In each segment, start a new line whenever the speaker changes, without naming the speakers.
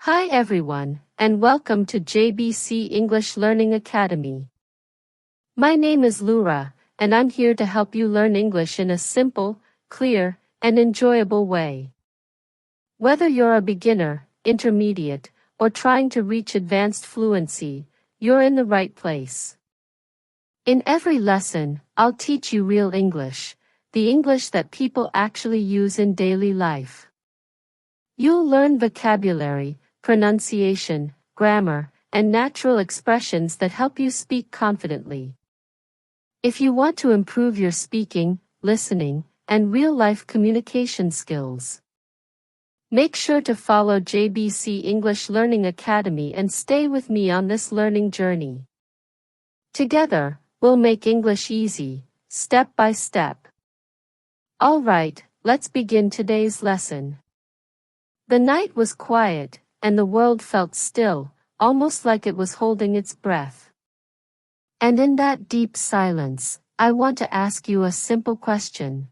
Hi everyone, and welcome to JBC English Learning Academy. My name is Leura, and I'm here to help you learn English in a simple, clear, and enjoyable way. Whether you're a beginner, intermediate, or trying to reach advanced fluency, you're in the right place. In every lesson, I'll teach you real English, the English that people actually use in daily life. You'll learn vocabulary, pronunciation, grammar, and natural expressions that help you speak confidently. If you want to improve your speaking, listening, and real-life communication skills, make sure to follow JBC English Learning Academy and stay with me on this learning journey. Together, we'll make English easy, step by step. All right, let's begin today's lesson. The night was quiet, and the world felt still, almost like it was holding its breath. And in that deep silence, I want to ask you a simple question.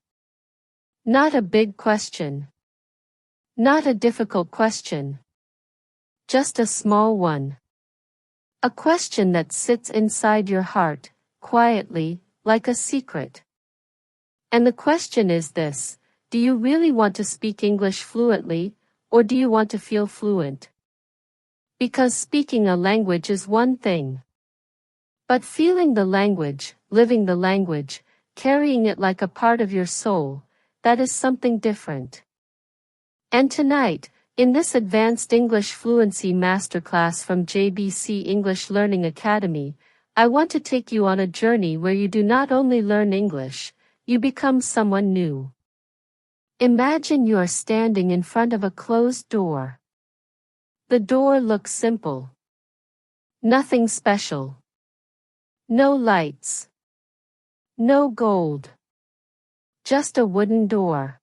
Not a big question. Not a difficult question. Just a small one. A question that sits inside your heart, quietly, like a secret. And the question is this: do you really want to speak English fluently, or do you want to feel fluent? Because speaking a language is one thing. But feeling the language, living the language, carrying it like a part of your soul, that is something different. And tonight, in this Advanced English Fluency Masterclass from JBC English Learning Academy, I want to take you on a journey where you do not only learn English, you become someone new. Imagine you are standing in front of a closed door. The door looks simple. Nothing special. No lights. No gold. Just a wooden door.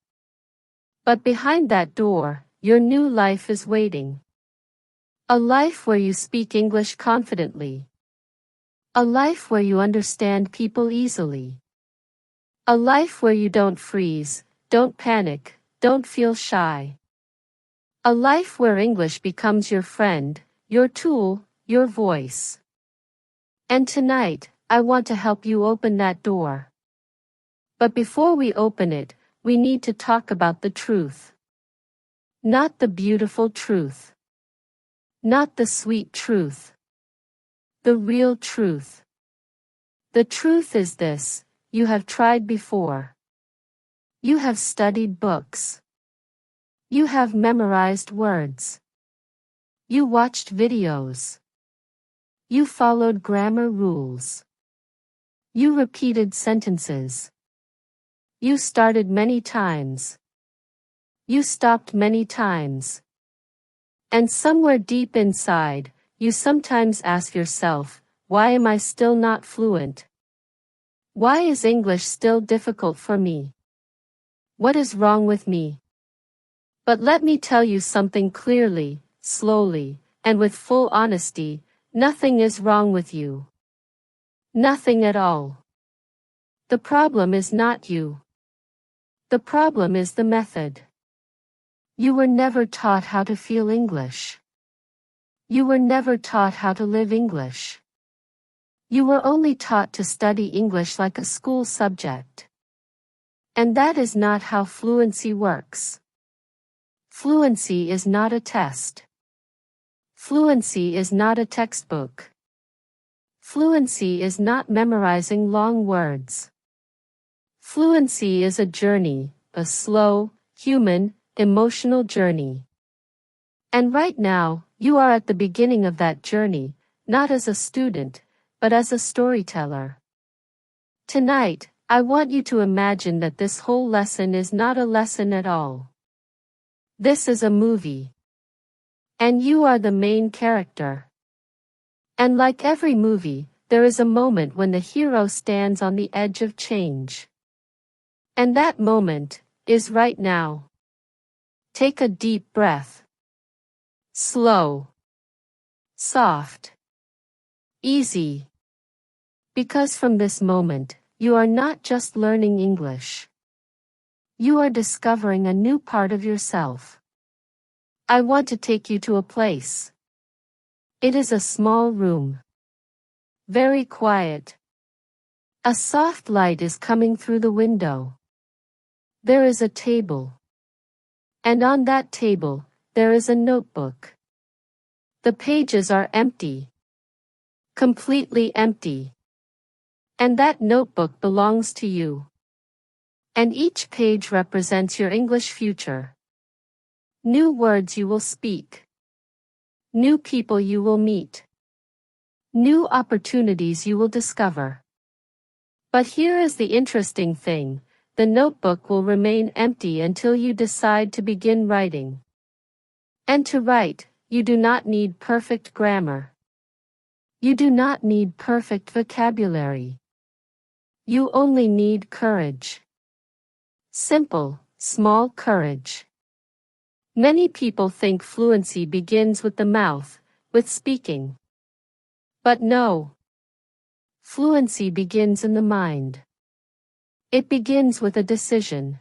But behind that door, your new life is waiting. A life where you speak English confidently. A life where you understand people easily. A life where you don't freeze, don't panic, don't feel shy. A life where English becomes your friend, your tool, your voice. And tonight, I want to help you open that door. But before we open it, we need to talk about the truth. Not the beautiful truth. Not the sweet truth. The real truth. The truth is this: you have tried before. You have studied books. You have memorized words. You watched videos. You followed grammar rules. You repeated sentences. You started many times. You stopped many times. And somewhere deep inside, you sometimes ask yourself, why am I still not fluent? Why is English still difficult for me? What is wrong with me? But let me tell you something clearly, slowly, and with full honesty: nothing is wrong with you. Nothing at all. The problem is not you. The problem is the method. You were never taught how to feel English. You were never taught how to live English. You were only taught to study English like a school subject. And that is not how fluency works. Fluency is not a test. Fluency is not a textbook. Fluency is not memorizing long words. Fluency is a journey, a slow, human, emotional journey. And right now, you are at the beginning of that journey, not as a student, but as a storyteller. Tonight, I want you to imagine that this whole lesson is not a lesson at all. This is a movie. And you are the main character. And like every movie, there is a moment when the hero stands on the edge of change. And that moment is right now. Take a deep breath. Slow. Soft. Easy. Because from this moment, you are not just learning English. You are discovering a new part of yourself. I want to take you to a place. It is a small room. Very quiet. A soft light is coming through the window. There is a table. And on that table, there is a notebook. The pages are empty. Completely empty. And that notebook belongs to you. And each page represents your English future. New words you will speak. New people you will meet. New opportunities you will discover. But here is the interesting thing, the notebook will remain empty until you decide to begin writing. And to write, you do not need perfect grammar. You do not need perfect vocabulary. You only need courage. Simple, small courage. Many people think fluency begins with the mouth, with speaking. But no. Fluency begins in the mind. It begins with a decision.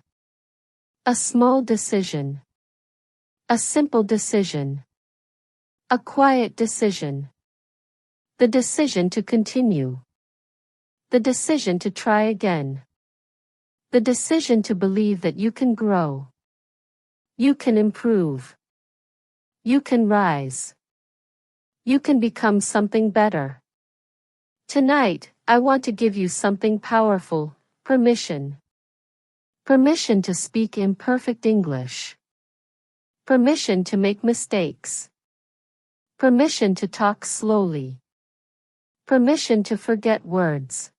A small decision. A simple decision. A quiet decision. The decision to continue. The decision to try again. The decision to believe that you can grow. You can improve. You can rise. You can become something better. Tonight, I want to give you something powerful, permission. Permission to speak imperfect English. Permission to make mistakes. Permission to talk slowly. Permission to forget words.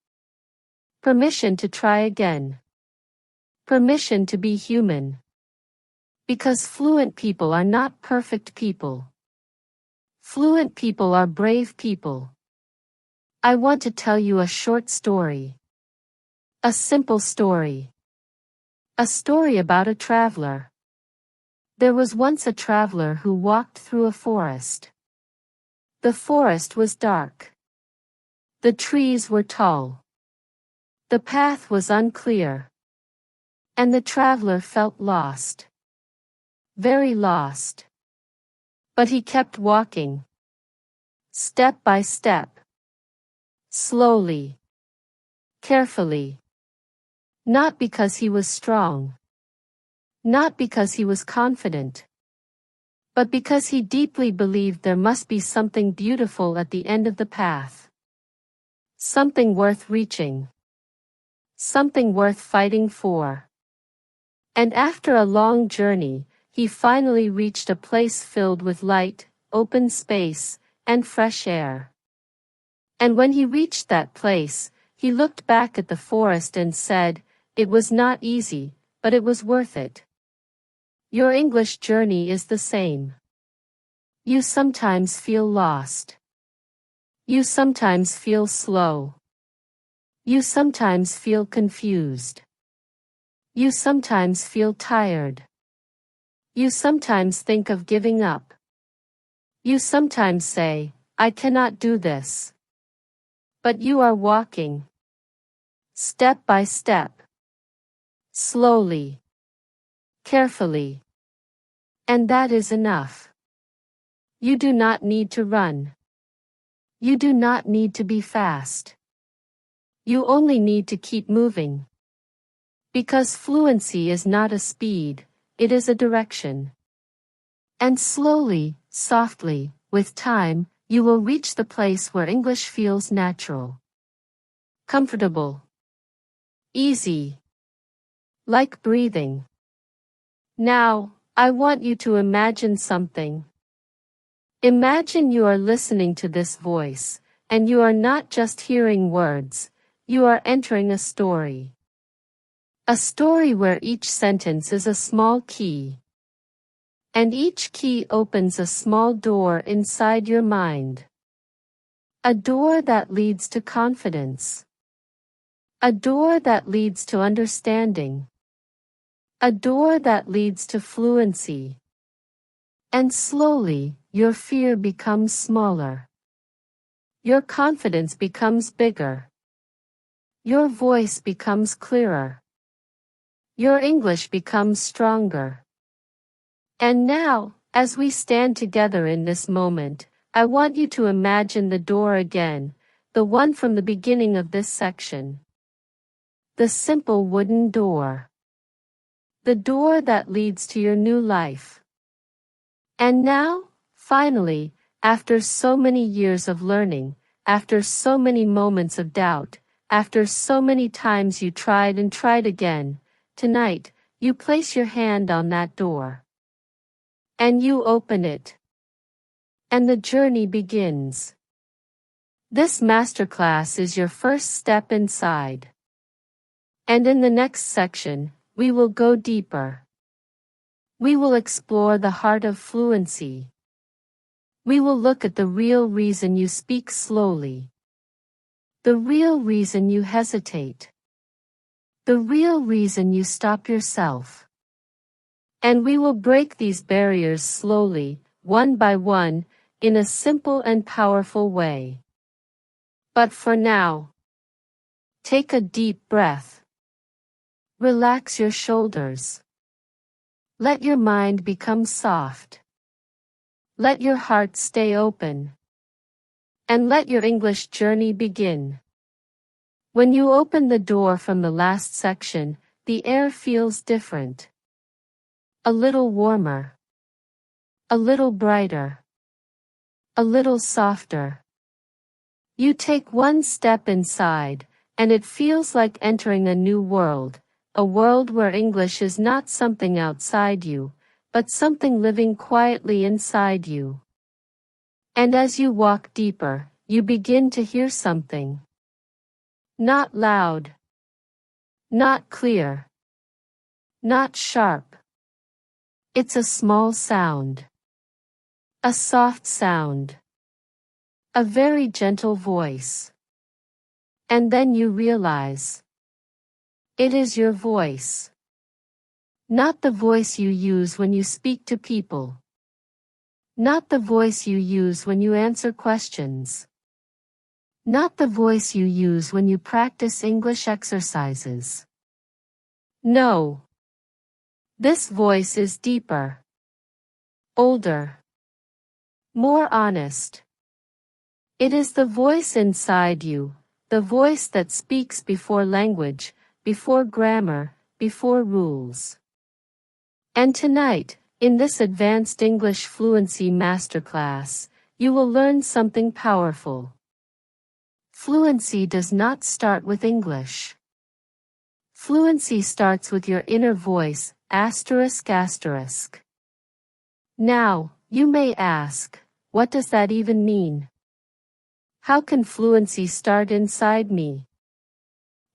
Permission to try again. Permission to be human. Because fluent people are not perfect people. Fluent people are brave people. I want to tell you a short story. A simple story. A story about a traveler. There was once a traveler who walked through a forest. The forest was dark. The trees were tall. The path was unclear. And the traveler felt lost. Very lost. But he kept walking. Step by step. Slowly. Carefully. Not because he was strong. Not because he was confident. But because he deeply believed there must be something beautiful at the end of the path. Something worth reaching. Something worth fighting for. And after a long journey, he finally reached a place filled with light, open space, and fresh air. And when he reached that place, he looked back at the forest and said, "It was not easy, but it was worth it." Your English journey is the same. You sometimes feel lost. You sometimes feel slow. You sometimes feel confused. You sometimes feel tired. You sometimes think of giving up. You sometimes say, "I cannot do this." But you are walking. Step by step. Slowly. Carefully. And that is enough. You do not need to run. You do not need to be fast. You only need to keep moving. Because fluency is not a speed, it is a direction. And slowly, softly, with time, you will reach the place where English feels natural. Comfortable. Easy. Like breathing. Now, I want you to imagine something. Imagine you are listening to this voice, and you are not just hearing words, you are entering a story. A story where each sentence is a small key. And each key opens a small door inside your mind. A door that leads to confidence. A door that leads to understanding. A door that leads to fluency. And slowly, your fear becomes smaller. Your confidence becomes bigger. Your voice becomes clearer. Your English becomes stronger. And now, As we stand together in this moment, I want you to imagine the door again, the one from the beginning of this section. The simple wooden door. The door that leads to your new life. And now, finally, after so many years of learning, after so many moments of doubt, after so many times you tried and tried again, tonight, you place your hand on that door. And you open it. And the journey begins. This masterclass is your first step inside. And in the next section, we will go deeper. We will explore the heart of fluency. We will look at the real reason you speak slowly. The real reason you hesitate. The real reason you stop yourself. And we will break these barriers slowly, one by one, in a simple and powerful way. But for now, take a deep breath. Relax your shoulders. Let your mind become soft. Let your heart stay open. And let your English journey begin. When you open the door from the last section, the air feels different. A little warmer. A little brighter. A little softer. You take one step inside, and it feels like entering a new world, a world where English is not something outside you, but something living quietly inside you. And as you walk deeper, you begin to hear something. Not loud. Not clear. Not sharp. It's a small sound. A soft sound. A very gentle voice. And then you realize. It is your voice. Not the voice you use when you speak to people. Not the voice you use when you answer questions. Not the voice you use when you practice English exercises. No. This voice is deeper. Older. More honest. It is the voice inside you, the voice that speaks before language, before grammar, before rules. And tonight, in this Advanced English Fluency Masterclass, you will learn something powerful. Fluency does not start with English. Fluency starts with your inner voice, asterisk asterisk. Now, you may ask, what does that even mean? How can fluency start inside me?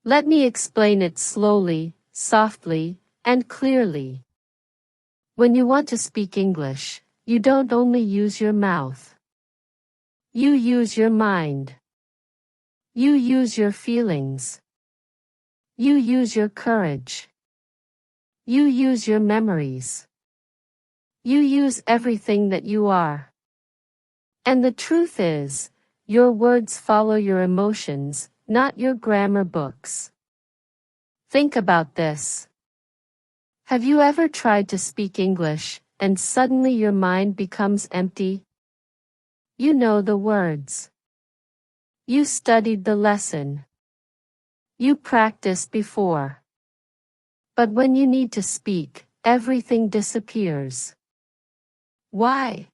Let me explain it slowly, softly, and clearly. When you want to speak English, you don't only use your mouth. You use your mind. You use your feelings. You use your courage. You use your memories. You use everything that you are. And the truth is, your words follow your emotions, not your grammar books. Think about this. Have you ever tried to speak English, and suddenly your mind becomes empty? You know the words. You studied the lesson. You practiced before. But when you need to speak, everything disappears. Why?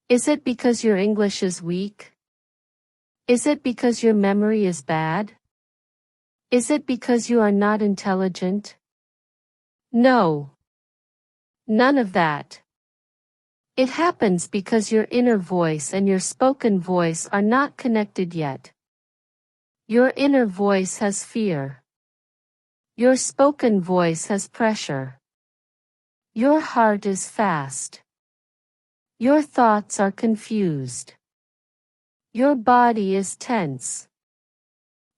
Is it because your English is weak? Is it because your memory is bad? Is it because you are not intelligent? No. None of that. It happens because your inner voice and your spoken voice are not connected yet. Your inner voice has fear. Your spoken voice has pressure. Your heart is fast. Your thoughts are confused. Your body is tense.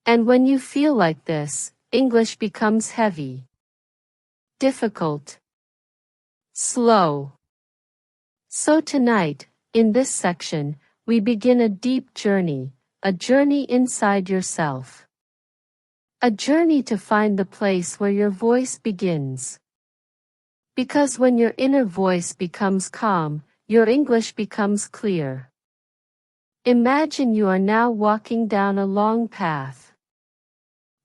And when you feel like this, English becomes heavy. Difficult. Slow. So tonight, in this section, we begin a deep journey, a journey inside yourself. A journey to find the place where your voice begins. Because when your inner voice becomes calm, your English becomes clear. Imagine you are now walking down a long path.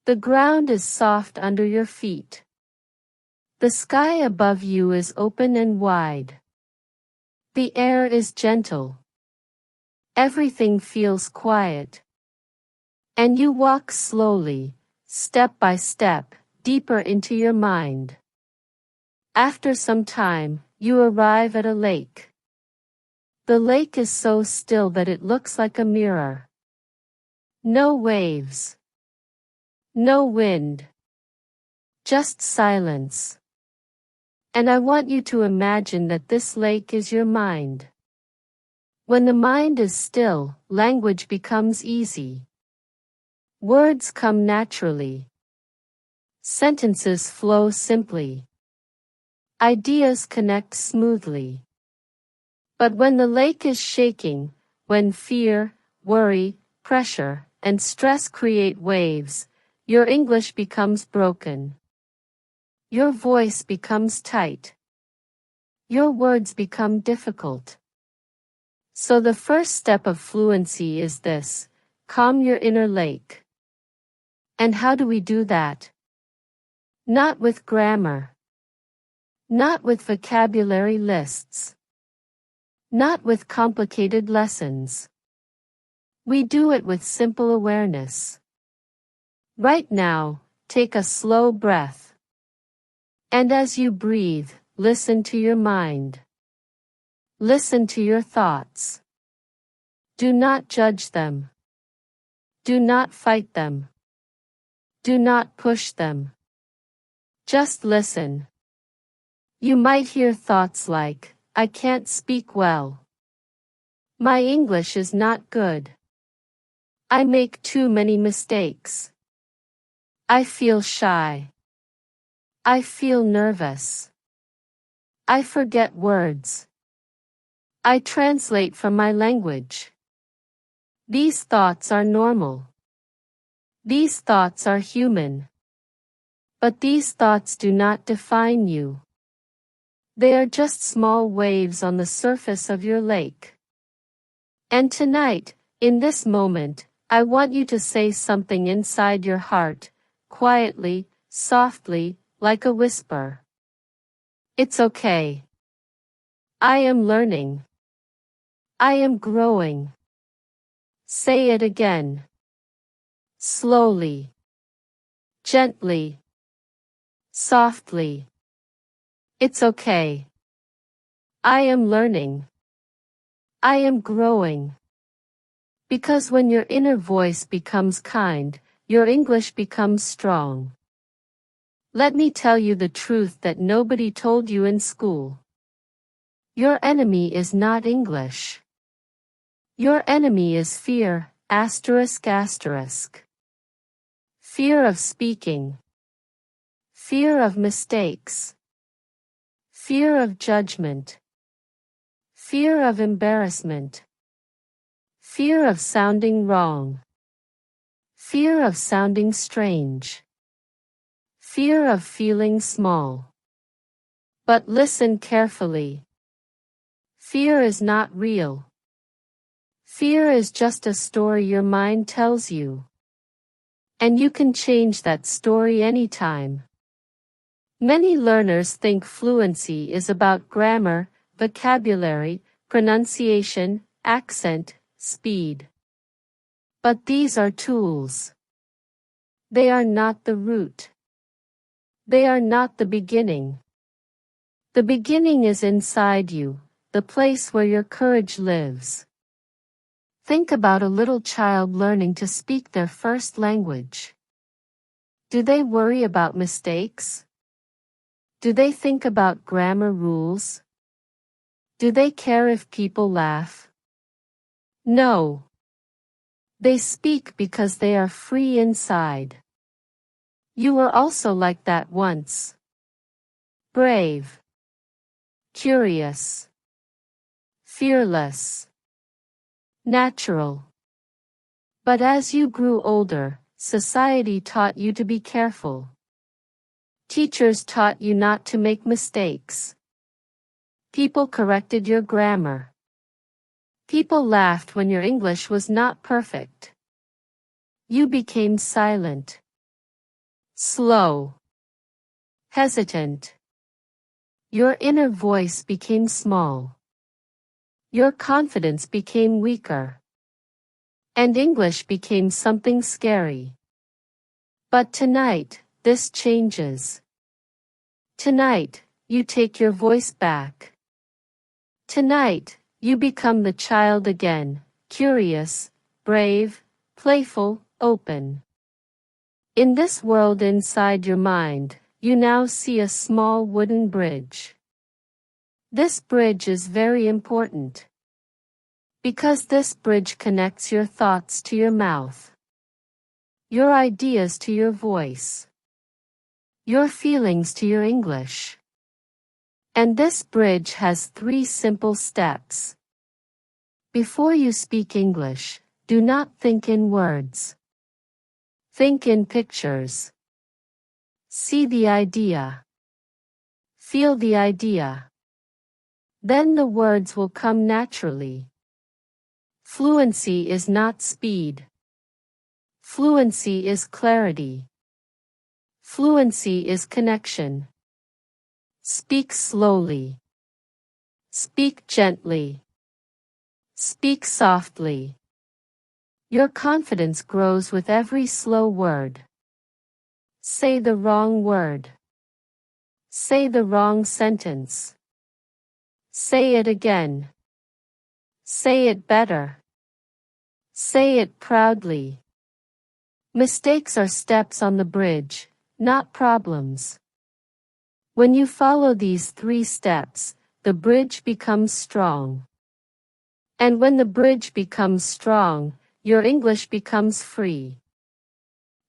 The ground is soft under your feet. The sky above you is open and wide. The air is gentle. Everything feels quiet. And you walk slowly, step by step, deeper into your mind. After some time, you arrive at a lake. The lake is so still that it looks like a mirror. No waves. No wind. Just silence. And I want you to imagine that this lake is your mind. When the mind is still, language becomes easy. Words come naturally. Sentences flow simply. Ideas connect smoothly. But when the lake is shaking, when fear, worry, pressure, and stress create waves, your English becomes broken. Your voice becomes tight. Your words become difficult. So the first step of fluency is this: calm your inner lake. And how do we do that? Not with grammar. Not with vocabulary lists. Not with complicated lessons. We do it with simple awareness. Right now, take a slow breath. And as you breathe, listen to your mind. Listen to your thoughts. Do not judge them. Do not fight them. Do not push them. Just listen. You might hear thoughts like, I can't speak well. My English is not good. I make too many mistakes. I feel shy. I feel nervous. I forget words. I translate from my language. These thoughts are normal. These thoughts are human. But these thoughts do not define you. They are just small waves on the surface of your lake. And tonight, in this moment, I want you to say something inside your heart, quietly, softly, like a whisper. It's okay. I am learning. I am growing. Say it again. Slowly. Gently. Softly. It's okay. I am learning. I am growing. Because when your inner voice becomes kind, your English becomes strong. Let me tell you the truth that nobody told you in school. Your enemy is not English. Your enemy is fear, asterisk asterisk. Fear of speaking. Fear of mistakes. Fear of judgment. Fear of embarrassment. Fear of sounding wrong. Fear of sounding strange. Fear of feeling small. But listen carefully. Fear is not real. Fear is just a story your mind tells you. And you can change that story anytime. Many learners think fluency is about grammar, vocabulary, pronunciation, accent, speed. But these are tools. They are not the root. They are not the beginning. The beginning is inside you, the place where your courage lives. Think about a little child learning to speak their first language. Do they worry about mistakes? Do they think about grammar rules? Do they care if people laugh? No. They speak because they are free inside. You were also like that once. Brave. Curious. Fearless. Natural. But as you grew older, society taught you to be careful. Teachers taught you not to make mistakes. People corrected your grammar. People laughed when your English was not perfect. You became silent, slow, hesitant. Your inner voice became small. Your confidence became weaker. And English became something scary. But tonight, this changes. Tonight, you take your voice back. Tonight, you become the child again, curious, brave, playful, open. In this world inside your mind, you now see a small wooden bridge. This bridge is very important. Because this bridge connects your thoughts to your mouth, your ideas to your voice, your feelings to your English. And this bridge has 3 simple steps. Before you speak English, do not think in words. Think in pictures. See the idea. Feel the idea. Then the words will come naturally. Fluency is not speed. Fluency is clarity. Fluency is connection. Speak slowly. Speak gently. Speak softly. Your confidence grows with every slow word. Say the wrong word. Say the wrong sentence. Say it again. Say it better. Say it proudly. Mistakes are steps on the bridge, not problems. When you follow these 3 steps, the bridge becomes strong. And when the bridge becomes strong, your English becomes free.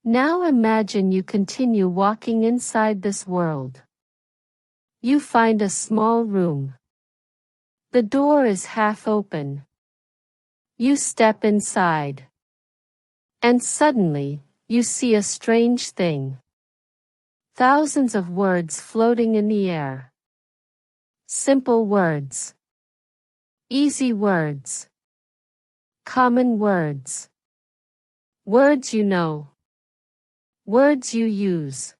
Now imagine you continue walking inside this world. You find a small room. The door is half open. You step inside. And suddenly, you see a strange thing. Thousands of words floating in the air. Simple words. Easy words. Common words. Words you know. Words you use.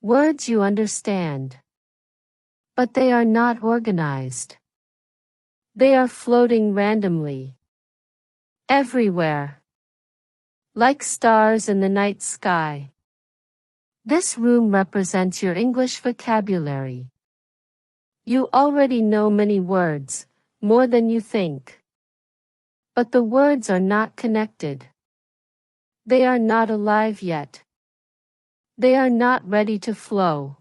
Words you understand. But they are not organized. They are floating randomly. Everywhere. Like stars in the night sky. This room represents your English vocabulary. You already know many words, more than you think. But the words are not connected. They are not alive yet. They are not ready to flow.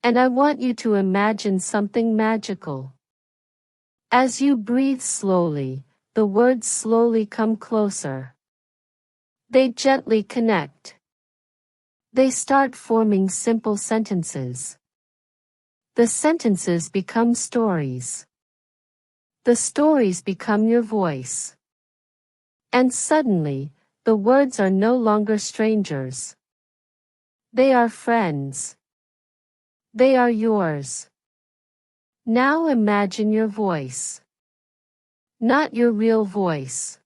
And I want you to imagine something magical. As you breathe slowly, the words slowly come closer. They gently connect. They start forming simple sentences. The sentences become stories. The stories become your voice. And suddenly, the words are no longer strangers. They are friends. They are yours. Now imagine your voice. Not your real voice.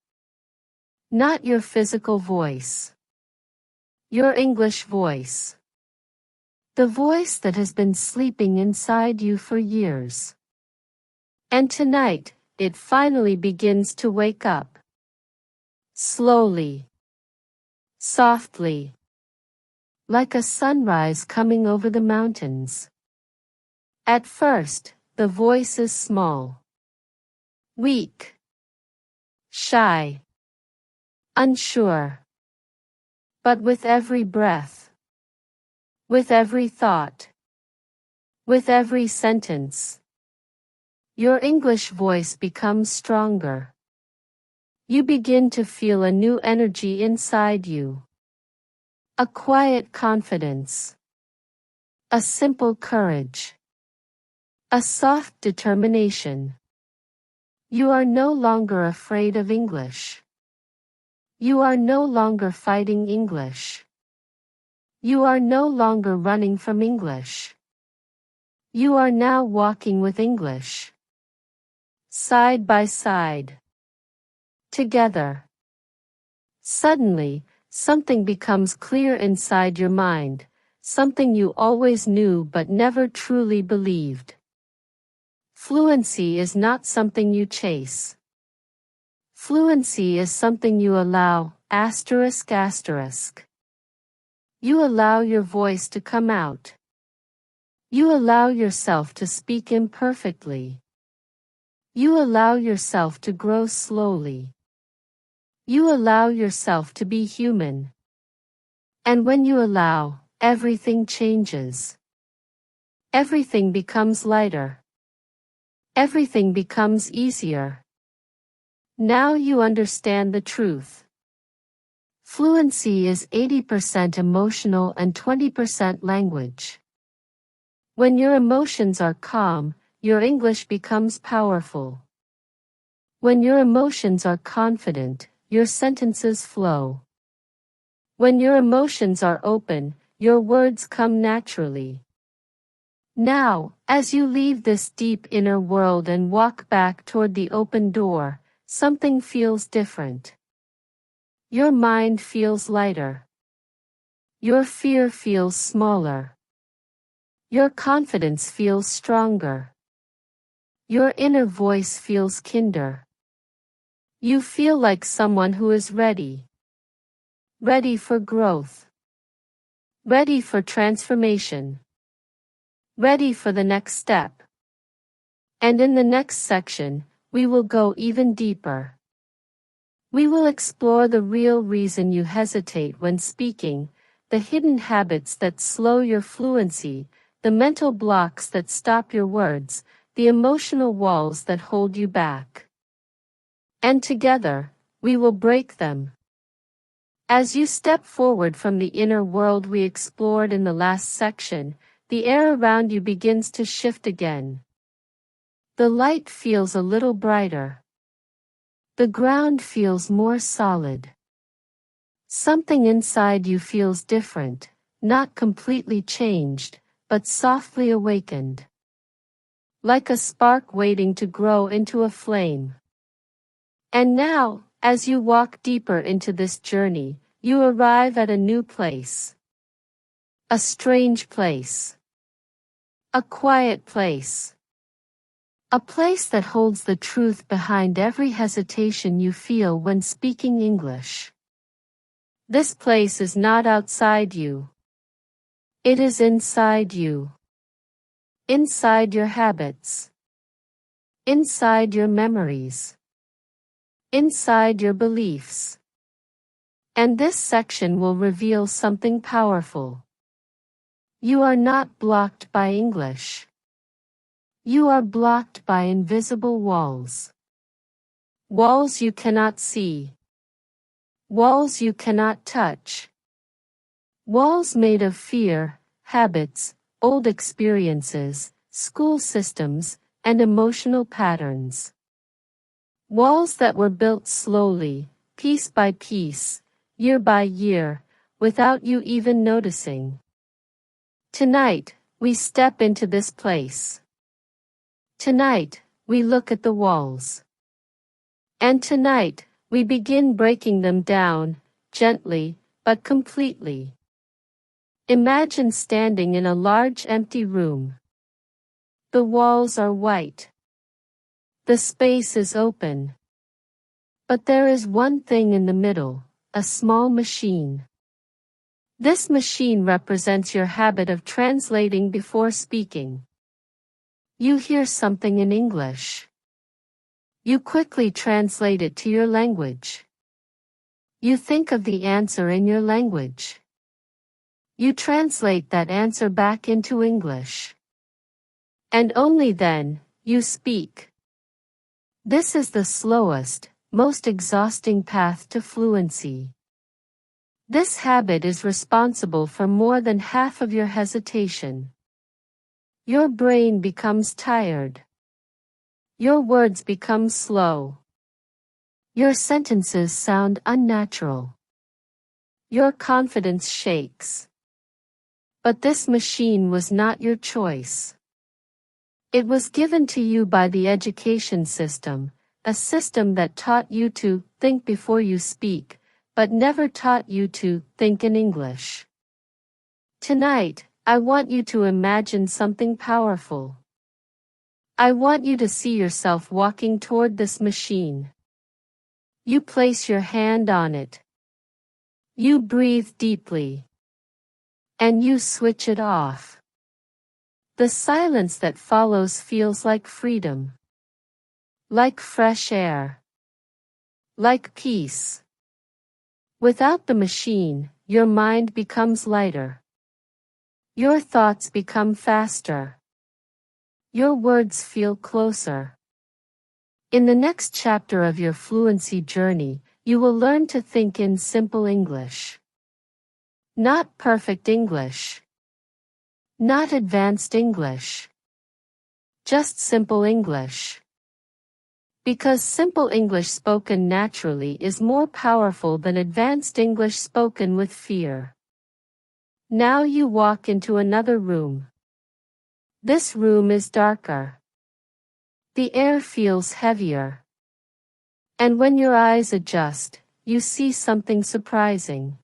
Not your physical voice. Your English voice. The voice that has been sleeping inside you for years. And tonight, it finally begins to wake up. Slowly. Softly. Like a sunrise coming over the mountains. At first, the voice is small. Weak. Shy. Unsure. But with every breath. With every thought. With every sentence. Your English voice becomes stronger. You begin to feel a new energy inside you. A quiet confidence. A simple courage. A soft determination. You are no longer afraid of English. You are no longer fighting English. You are no longer running from English. You are now walking with English. Side by side. Together. Suddenly, something becomes clear inside your mind, something you always knew but never truly believed. Fluency is not something you chase. Fluency is something you allow, asterisk asterisk. You allow your voice to come out. You allow yourself to speak imperfectly. You allow yourself to grow slowly. You allow yourself to be human. And when you allow, everything changes. Everything becomes lighter. Everything becomes easier. Now you understand the truth. Fluency is 80% emotional and 20% language. When your emotions are calm, your English becomes powerful. When your emotions are confident, your sentences flow. When your emotions are open, your words come naturally. Now, as you leave this deep inner world and walk back toward the open door, something feels different. Your mind feels lighter. Your fear feels smaller. Your confidence feels stronger. Your inner voice feels kinder. You feel like someone who is ready. Ready for growth. Ready for transformation. Ready for the next step. And in the next section, we will go even deeper. We will explore the real reason you hesitate when speaking, the hidden habits that slow your fluency, the mental blocks that stop your words, the emotional walls that hold you back. And together, we will break them. As you step forward from the inner world we explored in the last section, the air around you begins to shift again. The light feels a little brighter. The ground feels more solid. Something inside you feels different, not completely changed, but softly awakened. Like a spark waiting to grow into a flame. And now, as you walk deeper into this journey, you arrive at a new place. A strange place. A quiet place. A place that holds the truth behind every hesitation you feel when speaking English. This place is not outside you. It is inside you. Inside your habits. Inside your memories. Inside your beliefs. And this section will reveal something powerful. You are not blocked by English. You are blocked by invisible walls. Walls you cannot see. Walls you cannot touch. Walls made of fear, habits, old experiences, school systems, and emotional patterns. Walls that were built slowly, piece by piece, year by year, without you even noticing. Tonight, we step into this place. Tonight, we look at the walls. And tonight, we begin breaking them down, gently, but completely. Imagine standing in a large empty room. The walls are white. The space is open. But there is one thing in the middle, a small machine. This machine represents your habit of translating before speaking. You hear something in English. You quickly translate it to your language. You think of the answer in your language. You translate that answer back into English. And only then, you speak. This is the slowest, most exhausting path to fluency. This habit is responsible for more than half of your hesitation. Your brain becomes tired. Your words become slow. Your sentences sound unnatural. Your confidence shakes. But this machine was not your choice. It was given to you by the education system, a system that taught you to think before you speak, but never taught you to think in English. Tonight, I want you to imagine something powerful. I want you to see yourself walking toward this machine. You place your hand on it. You breathe deeply. And you switch it off. The silence that follows feels like freedom. Like fresh air. Like peace. Without the machine, your mind becomes lighter. Your thoughts become faster. Your words feel closer. In the next chapter of your fluency journey, you will learn to think in simple English. Not perfect English. Not advanced English. Just simple English. Because simple English spoken naturally is more powerful than advanced English spoken with fear. Now you walk into another room. This room is darker. The air feels heavier. And when your eyes adjust, you see something surprising.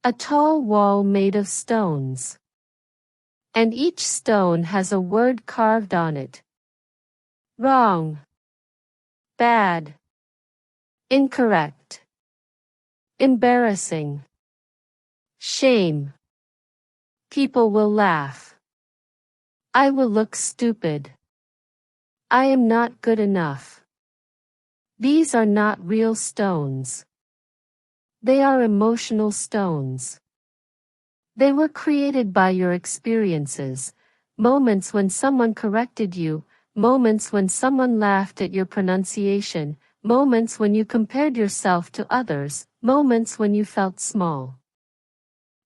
A tall wall made of stones. And each stone has a word carved on it. Wrong. Bad. Incorrect. Embarrassing. Shame. People will laugh. I will look stupid. I am not good enough. These are not real stones. They are emotional stones. They were created by your experiences, moments when someone corrected you, moments when someone laughed at your pronunciation, moments when you compared yourself to others, moments when you felt small.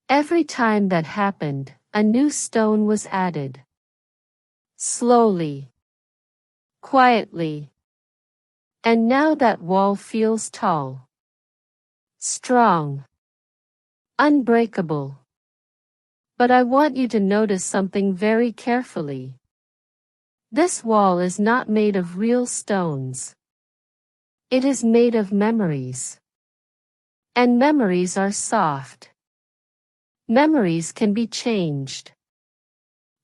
Every time that happened, a new stone was added. Slowly. Quietly. And now that wall feels tall. Strong. Unbreakable. But I want you to notice something very carefully. This wall is not made of real stones. It is made of memories. And memories are soft. Memories can be changed.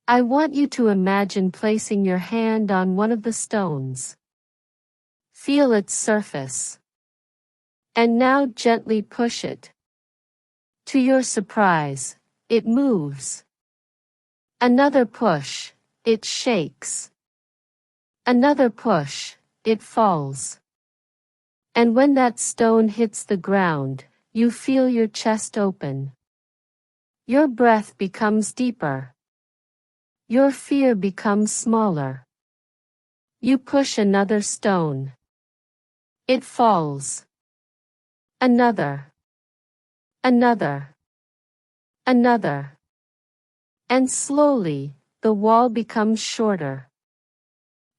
I want you to imagine placing your hand on one of the stones. Feel its surface. And now gently push it. To your surprise, it moves. Another push, it shakes. Another push, it falls. And when that stone hits the ground, you feel your chest open. Your breath becomes deeper. Your fear becomes smaller. You push another stone. It falls. Another. Another. Another. And slowly, the wall becomes shorter.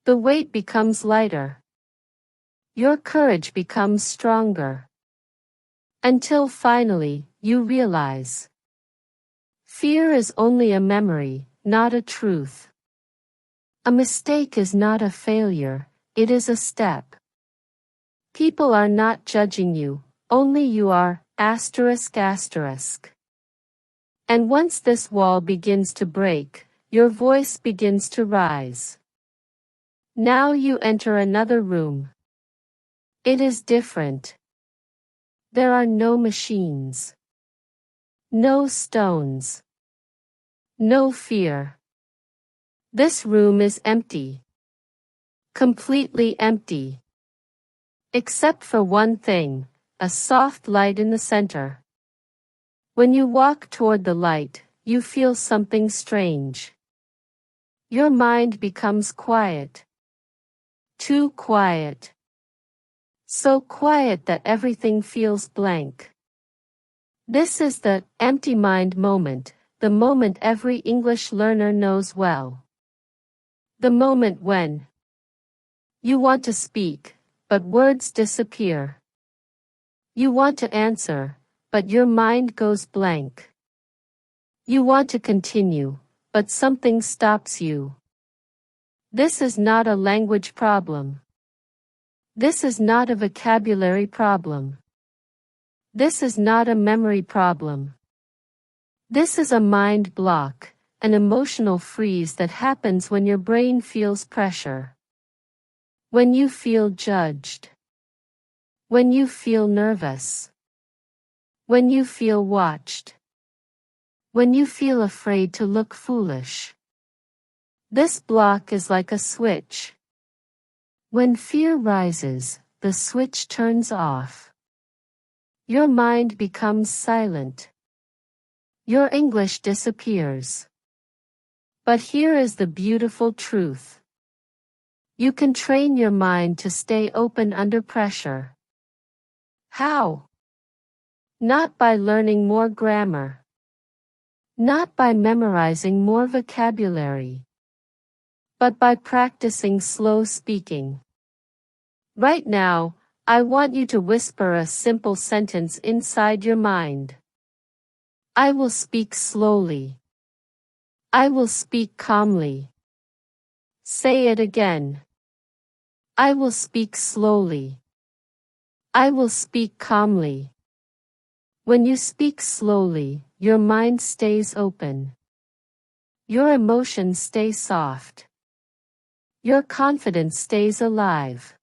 The weight becomes lighter. Your courage becomes stronger. Until finally, you realize. Fear is only a memory, not a truth. A mistake is not a failure, it is a step. People are not judging you, only you are, asterisk asterisk. And once this wall begins to break, your voice begins to rise. Now you enter another room. It is different. There are no machines. No stones. No fear. This room is empty. Completely empty. Except for one thing, a soft light in the center. When you walk toward the light, you feel something strange. Your mind becomes quiet. Too quiet. So quiet that everything feels blank. This is the empty mind moment, the moment every English learner knows well. The moment when you want to speak, but words disappear. You want to answer, but your mind goes blank. You want to continue, but something stops you. This is not a language problem. This is not a vocabulary problem. This is not a memory problem. This is a mind block, an emotional freeze that happens when your brain feels pressure. When you feel judged. When you feel nervous. When you feel watched. When you feel afraid to look foolish. This block is like a switch. When fear rises, the switch turns off. Your mind becomes silent. Your English disappears. But here is the beautiful truth. You can train your mind to stay open under pressure. How? Not by learning more grammar. Not by memorizing more vocabulary. But by practicing slow speaking. Right now, I want you to whisper a simple sentence inside your mind. I will speak slowly. I will speak calmly. Say it again. I will speak slowly. I will speak calmly. When you speak slowly, your mind stays open. Your emotions stay soft. Your confidence stays alive.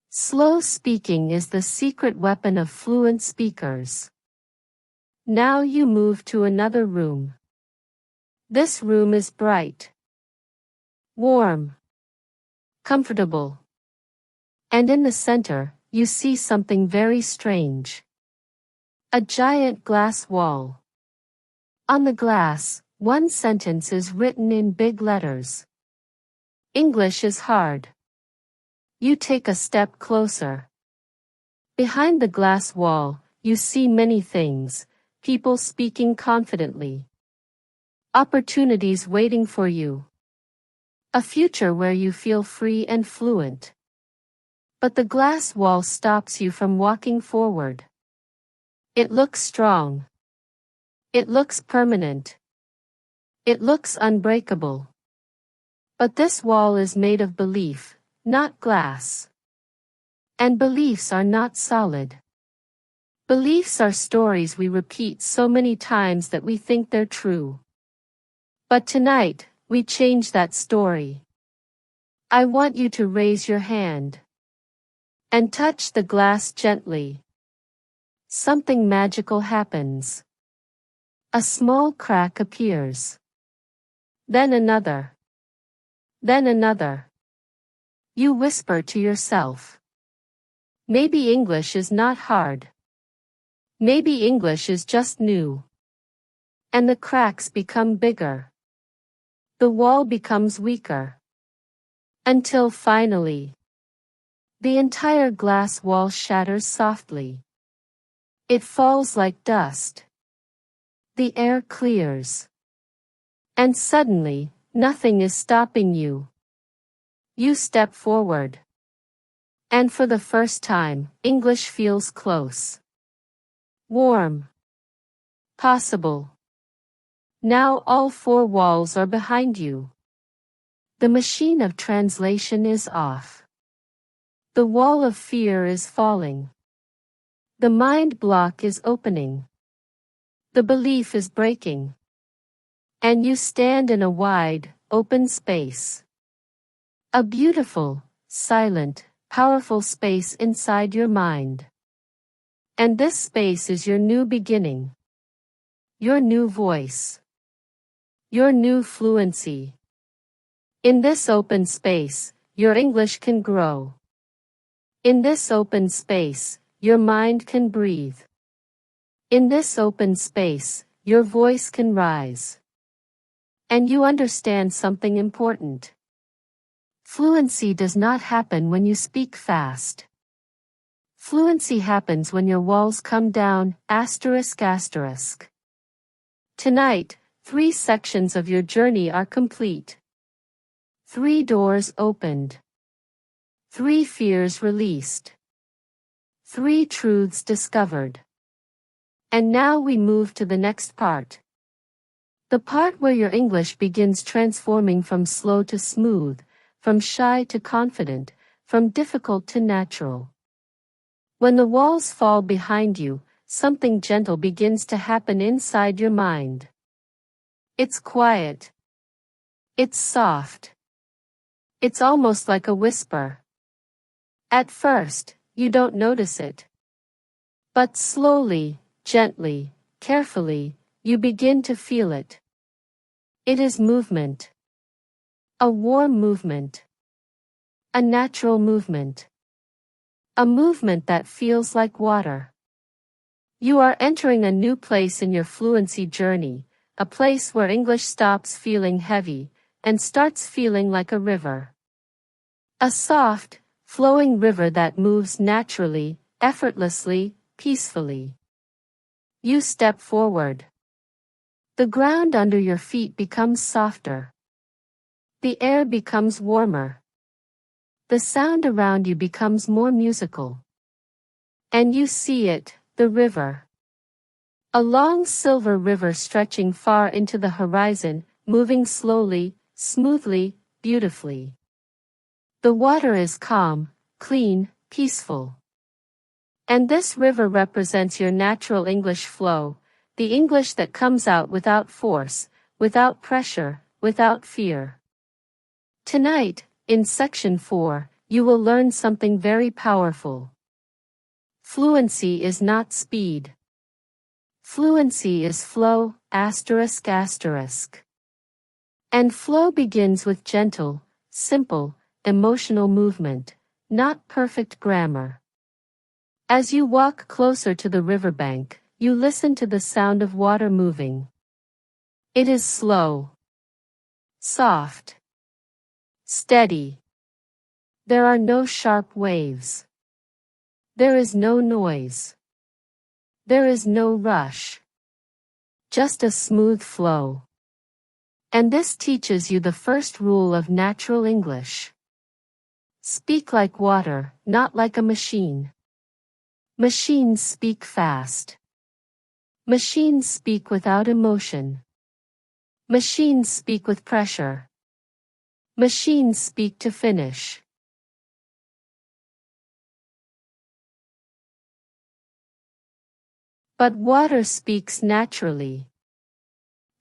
Slow speaking is the secret weapon of fluent speakers. Now you move to another room. This room is bright, warm, comfortable. And in the center, you see something very strange. A giant glass wall. On the glass, one sentence is written in big letters. English is hard. You take a step closer. Behind the glass wall, you see many things, people speaking confidently. Opportunities waiting for you. A future where you feel free and fluent. But the glass wall stops you from walking forward. It looks strong. It looks permanent. It looks unbreakable. But this wall is made of belief, not glass. And beliefs are not solid. Beliefs are stories we repeat so many times that we think they're true. But tonight, we change that story. I want you to raise your hand. And touch the glass gently. Something magical happens. A small crack appears. Then another. Then another. You whisper to yourself. Maybe English is not hard. Maybe English is just new. And the cracks become bigger. The wall becomes weaker. Until finally, the entire glass wall shatters softly. It falls like dust. The air clears. And suddenly, nothing is stopping you. You step forward. And for the first time, English feels close. Warm. Possible. Now all four walls are behind you. The machine of translation is off. The wall of fear is falling. The mind block is opening. The belief is breaking. And you stand in a wide, open space. A beautiful, silent, powerful space inside your mind. And this space is your new beginning. Your new voice. Your new fluency. In this open space, your English can grow. In this open space, your mind can breathe. In this open space, your voice can rise. And you understand something important. Fluency does not happen when you speak fast. Fluency happens when your walls come down, asterisk asterisk. Tonight, 3 sections of your journey are complete. 3 doors opened. 3 fears released. 3 truths discovered. And now we move to the next part. The part where your English begins transforming from slow to smooth, from shy to confident, from difficult to natural. When the walls fall behind you, something gentle begins to happen inside your mind. It's quiet. It's soft. It's almost like a whisper. At first, you don't notice it. But slowly, gently, carefully, you begin to feel it. It is movement. A warm movement. A natural movement. A movement that feels like water. You are entering a new place in your fluency journey, a place where English stops feeling heavy and starts feeling like a river. A soft, flowing river that moves naturally, effortlessly, peacefully. You step forward. The ground under your feet becomes softer. The air becomes warmer. The sound around you becomes more musical. And you see it, the river. A long silver river stretching far into the horizon, moving slowly, smoothly, beautifully. The water is calm, clean, peaceful. And this river represents your natural English flow, the English that comes out without force, without pressure, without fear. Tonight, in Section 4, you will learn something very powerful. Fluency is not speed. Fluency is flow, asterisk asterisk. And flow begins with gentle, simple, emotional movement, not perfect grammar. As you walk closer to the riverbank, you listen to the sound of water moving. It is slow, soft, steady. There are no sharp waves. There is no noise. There is no rush. Just a smooth flow. And this teaches you the first rule of natural English. Speak like water, not like a machine. Machines speak fast. Machines speak without emotion. Machines speak with pressure. Machines speak to finish. But water speaks naturally.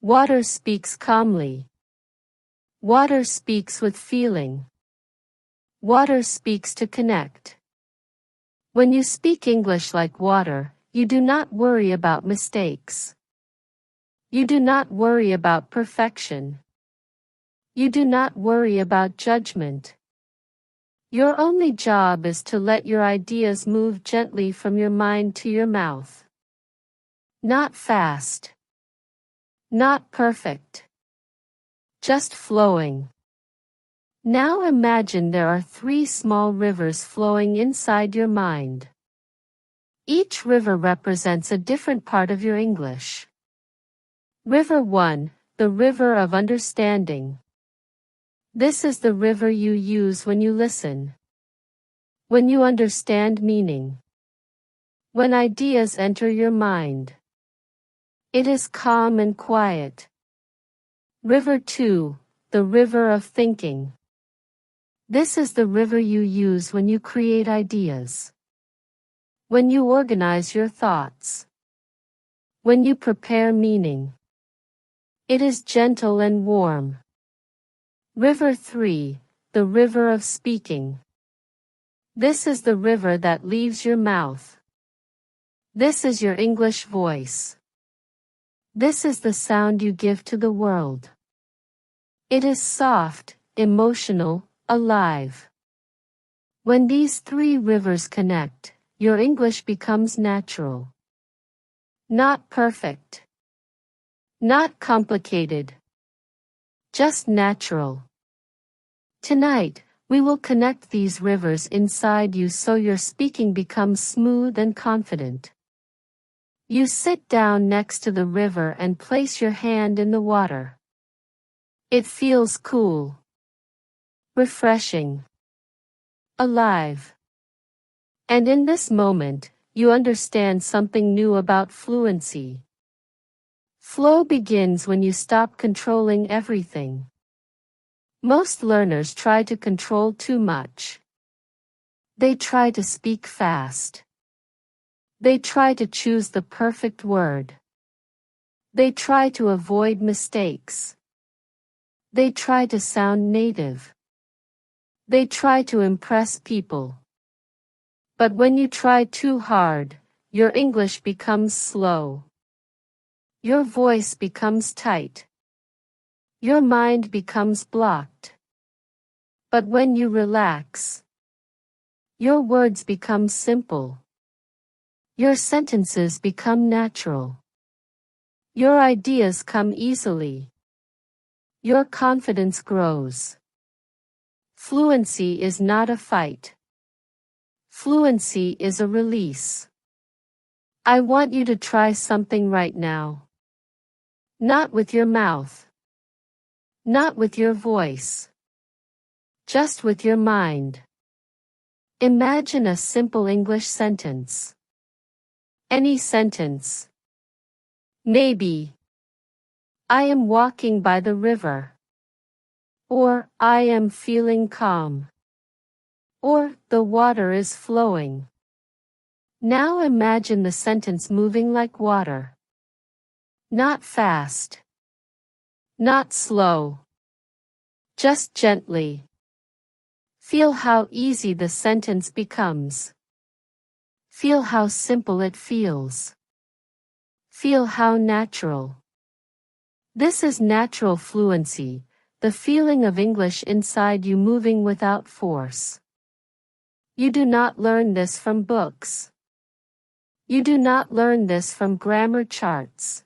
Water speaks calmly. Water speaks with feeling. Water speaks to connect. When you speak English like water, you do not worry about mistakes. You do not worry about perfection. You do not worry about judgment. Your only job is to let your ideas move gently from your mind to your mouth. Not fast. Not perfect. Just flowing. Now imagine there are 3 small rivers flowing inside your mind. Each river represents a different part of your English. River 1, the river of understanding. This is the river you use when you listen. When you understand meaning. When ideas enter your mind. It is calm and quiet. River 2, the river of thinking. This is the river you use when you create ideas. When you organize your thoughts. When you prepare meaning. It is gentle and warm. River 3, the river of speaking. This is the river that leaves your mouth. This is your English voice. This is the sound you give to the world. It is soft, emotional, alive. When these 3 rivers connect, your English becomes natural. Not perfect. Not complicated. Just natural. Tonight, we will connect these rivers inside you so your speaking becomes smooth and confident. You sit down next to the river and place your hand in the water. It feels cool. Refreshing. Alive. And in this moment, you understand something new about fluency. Flow begins when you stop controlling everything. Most learners try to control too much. They try to speak fast. They try to choose the perfect word. They try to avoid mistakes. They try to sound native. They try to impress people. But when you try too hard, your English becomes slow. Your voice becomes tight. Your mind becomes blocked. But when you relax, your words become simple. Your sentences become natural. Your ideas come easily. Your confidence grows. Fluency is not a fight. Fluency is a release. I want you to try something right now. Not with your mouth. Not with your voice. Just with your mind. Imagine a simple English sentence. Any sentence. Maybe. I am walking by the river. Or, I am feeling calm. Or, the water is flowing. Now imagine the sentence moving like water. Not fast. Not slow. Just gently. Feel how easy the sentence becomes. Feel how simple it feels. Feel how natural. This is natural fluency, the feeling of English inside you moving without force. You do not learn this from books. You do not learn this from grammar charts.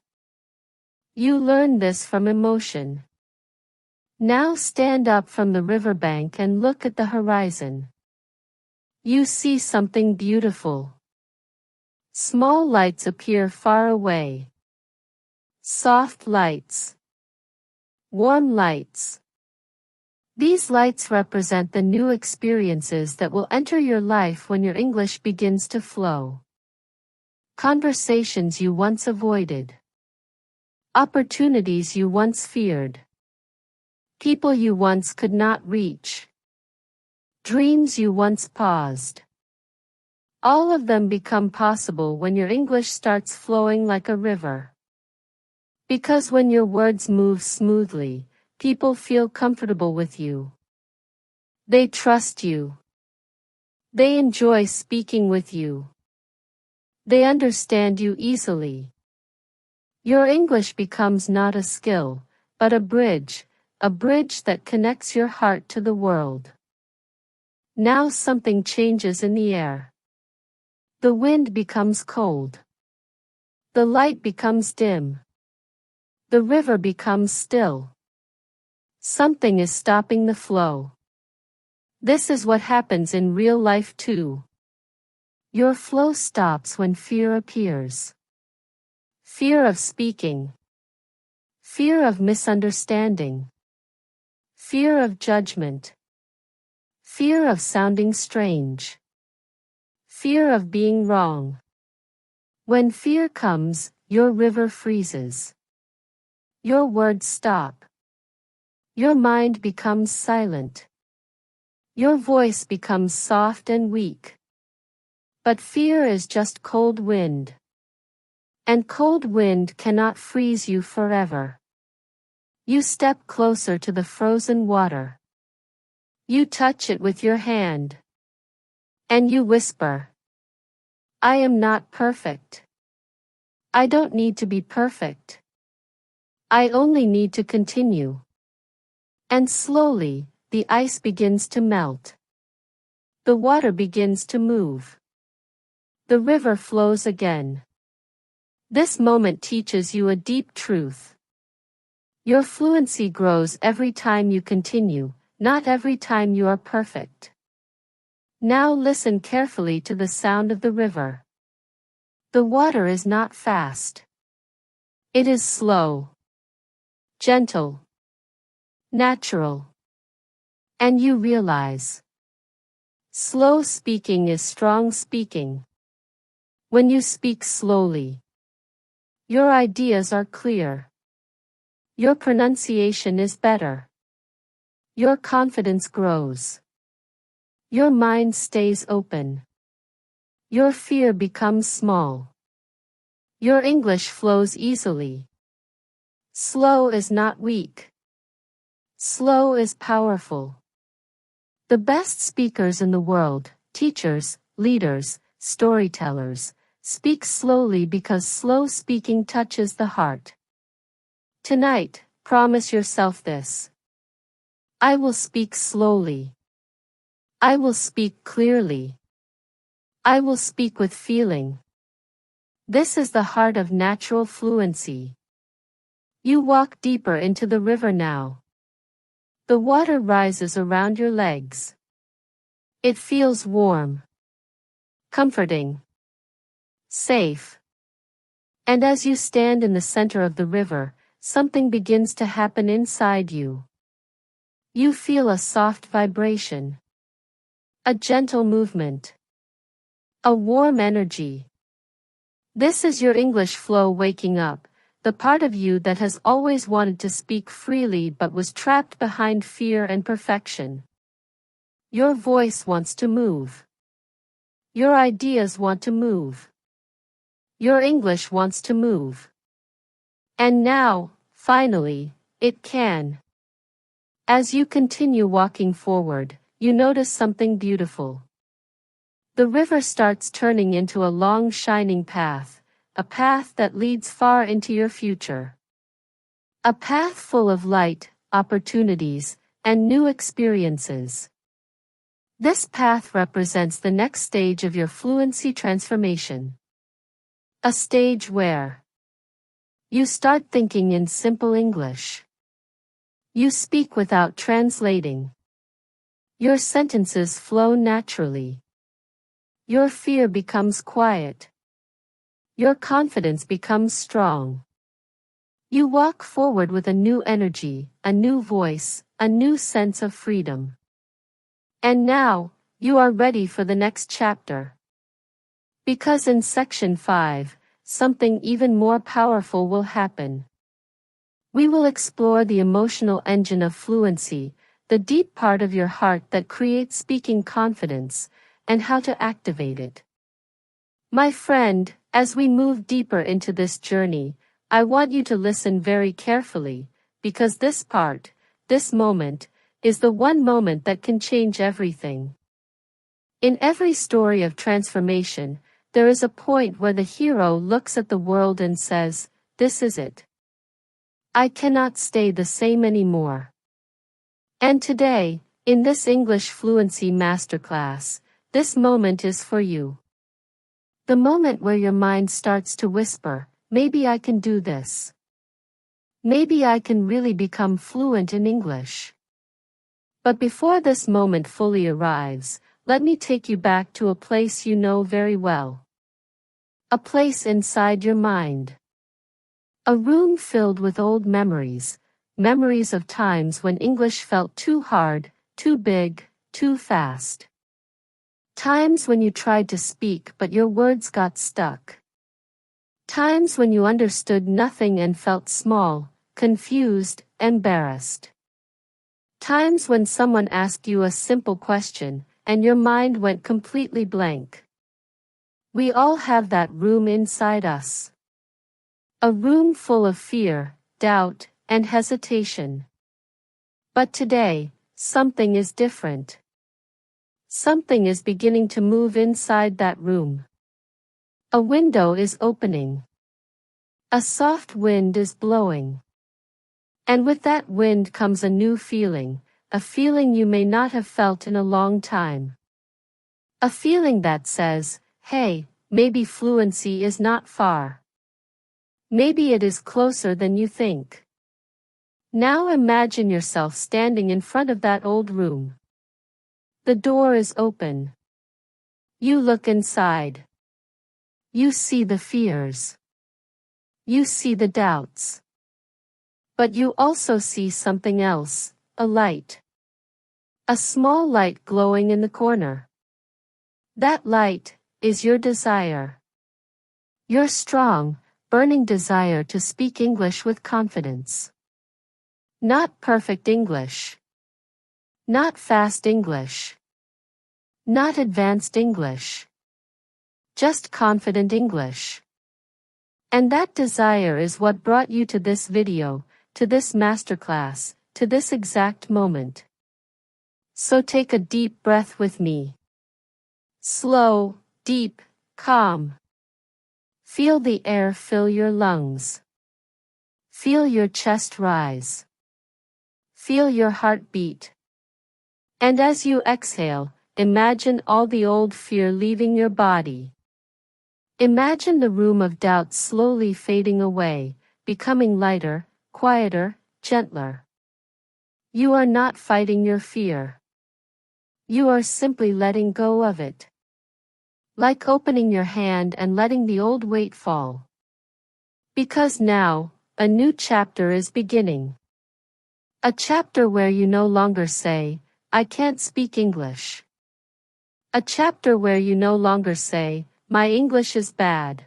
You learn this from emotion. Now stand up from the riverbank and look at the horizon. You see something beautiful. Small lights appear far away. Soft lights. Warm lights. These lights represent the new experiences that will enter your life when your English begins to flow. Conversations you once avoided. Opportunities you once feared. People you once could not reach. Dreams you once paused. All of them become possible when your English starts flowing like a river. Because when your words move smoothly, people feel comfortable with you. They trust you. They enjoy speaking with you. They understand you easily. Your English becomes not a skill, but a bridge that connects your heart to the world. Now something changes in the air. The wind becomes cold. The light becomes dim. The river becomes still. Something is stopping the flow. This is what happens in real life too. Your flow stops when fear appears. Fear of speaking. Fear of misunderstanding. Fear of judgment. Fear of sounding strange. Fear of being wrong. When fear comes, your river freezes. Your words stop. Your mind becomes silent. Your voice becomes soft and weak. But fear is just cold wind. And cold wind cannot freeze you forever. You step closer to the frozen water. You touch it with your hand. And you whisper, I am not perfect. I don't need to be perfect. I only need to continue. And slowly, the ice begins to melt. The water begins to move. The river flows again. This moment teaches you a deep truth. Your fluency grows every time you continue, not every time you are perfect. Now listen carefully to the sound of the river. The water is not fast. It is slow. Gentle. Natural. And you realize. Slow speaking is strong speaking. When you speak slowly, Your ideas are clear. Your pronunciation is better. Your confidence grows. Your mind stays open. Your fear becomes small. Your English flows easily. Slow is not weak. Slow is powerful. The best speakers in the world, teachers, leaders, storytellers, speak slowly because slow speaking touches the heart. Tonight, promise yourself this. I will speak slowly. I will speak clearly. I will speak with feeling. This is the heart of natural fluency. You walk deeper into the river now. The water rises around your legs. It feels warm, comforting, safe. And as you stand in the center of the river, something begins to happen inside you. You feel a soft vibration, a gentle movement, a warm energy. This is your English flow waking up, the part of you that has always wanted to speak freely but was trapped behind fear and perfection. Your voice wants to move. Your ideas want to move. Your English wants to move. And now, finally, it can. As you continue walking forward, you notice something beautiful. The river starts turning into a long shining path, a path that leads far into your future. A path full of light, opportunities, and new experiences. This path represents the next stage of your fluency transformation. A stage where you start thinking in simple English. You speak without translating. Your sentences flow naturally. Your fear becomes quiet. Your confidence becomes strong. You walk forward with a new energy, a new voice, a new sense of freedom. And now, you are ready for the next chapter. Because in section 5, something even more powerful will happen. We will explore the emotional engine of fluency, the deep part of your heart that creates speaking confidence, and how to activate it. My friend, as we move deeper into this journey, I want you to listen very carefully, because this part, this moment, is the one moment that can change everything. In every story of transformation, there is a point where the hero looks at the world and says, "This is it. I cannot stay the same anymore." And today, in this English Fluency Masterclass, this moment is for you. The moment where your mind starts to whisper, maybe I can do this. Maybe I can really become fluent in English. But before this moment fully arrives, let me take you back to a place you know very well. A place inside your mind. A room filled with old memories, memories of times when English felt too hard, too big, too fast. Times when you tried to speak but your words got stuck. Times when you understood nothing and felt small, confused, embarrassed. Times when someone asked you a simple question, and your mind went completely blank. We all have that room inside us. A room full of fear, doubt, and hesitation. But today, something is different. Something is beginning to move inside that room. A window is opening. A soft wind is blowing. And with that wind comes a new feeling, a feeling you may not have felt in a long time. A feeling that says, hey, maybe fluency is not far. Maybe it is closer than you think. Now imagine yourself standing in front of that old room. The door is open. You look inside. You see the fears. You see the doubts. But you also see something else, a light. A small light glowing in the corner. That light is your desire. Your strong, burning desire to speak English with confidence. Not perfect English. Not fast English. Not advanced English. Just confident English. And that desire is what brought you to this video, to this masterclass, to this exact moment. So take a deep breath with me. Slow, deep, calm. Feel the air fill your lungs. Feel your chest rise. Feel your heart beat. And as you exhale, imagine all the old fear leaving your body. Imagine the room of doubt slowly fading away, becoming lighter, quieter, gentler. You are not fighting your fear. You are simply letting go of it. Like opening your hand and letting the old weight fall. Because now, a new chapter is beginning. A chapter where you no longer say, I can't speak English. A chapter where you no longer say, my English is bad.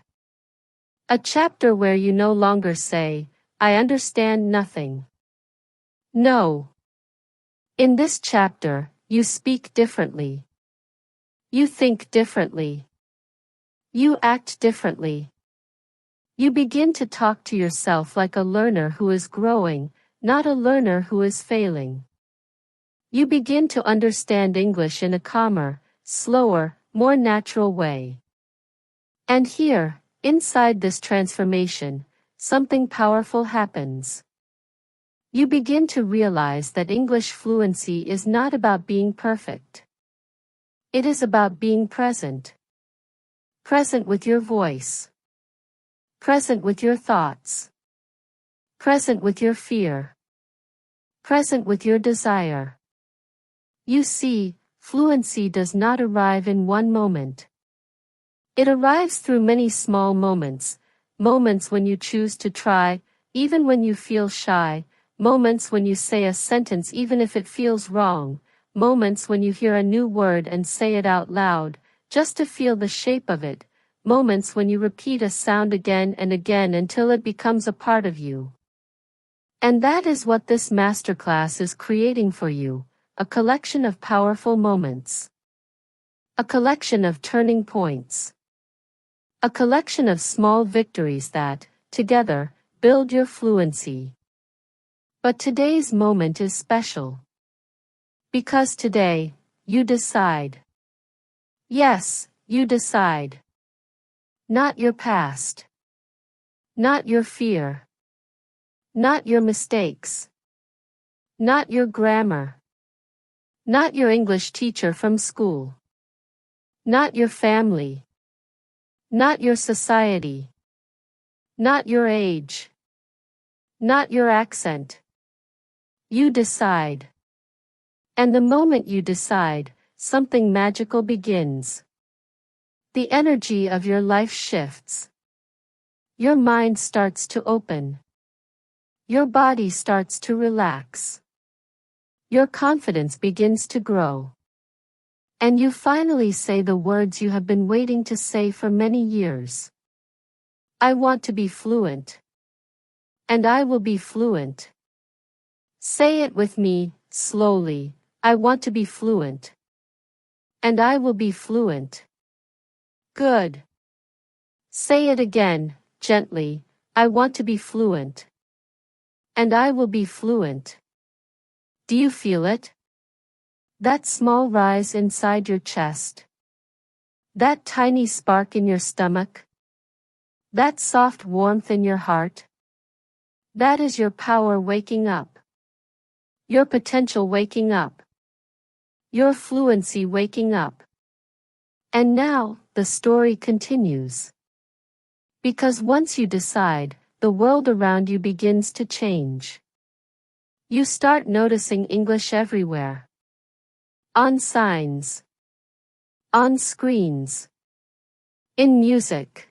A chapter where you no longer say, I understand nothing. No. In this chapter, you speak differently. You think differently. You act differently. You begin to talk to yourself like a learner who is growing, not a learner who is failing. You begin to understand English in a calmer, slower, more natural way. And here, inside this transformation, something powerful happens. You begin to realize that English fluency is not about being perfect. It is about being present. Present with your voice. Present with your thoughts. Present with your fear. Present with your desire. You see, fluency does not arrive in one moment. It arrives through many small moments, moments when you choose to try, even when you feel shy, moments when you say a sentence even if it feels wrong, moments when you hear a new word and say it out loud, just to feel the shape of it, moments when you repeat a sound again and again until it becomes a part of you. And that is what this masterclass is creating for you, a collection of powerful moments. A collection of turning points. A collection of small victories that, together, build your fluency. But today's moment is special. Because today, you decide. Yes, you decide. Not your past. Not your fear. Not your mistakes. Not your grammar. Not your English teacher from school. Not your family. Not your society. Not your age. Not your accent. You decide. And the moment you decide, something magical begins. The energy of your life shifts. Your mind starts to open. Your body starts to relax. Your confidence begins to grow. And you finally say the words you have been waiting to say for many years. I want to be fluent. And I will be fluent. Say it with me, slowly. I want to be fluent. And I will be fluent. Good. Say it again, gently. I want to be fluent. And I will be fluent. Do you feel it? That small rise inside your chest. That tiny spark in your stomach. That soft warmth in your heart. That is your power waking up. Your potential waking up. Your fluency waking up. And now, the story continues. Because once you decide, the world around you begins to change. You start noticing English everywhere. On signs. On screens. In music.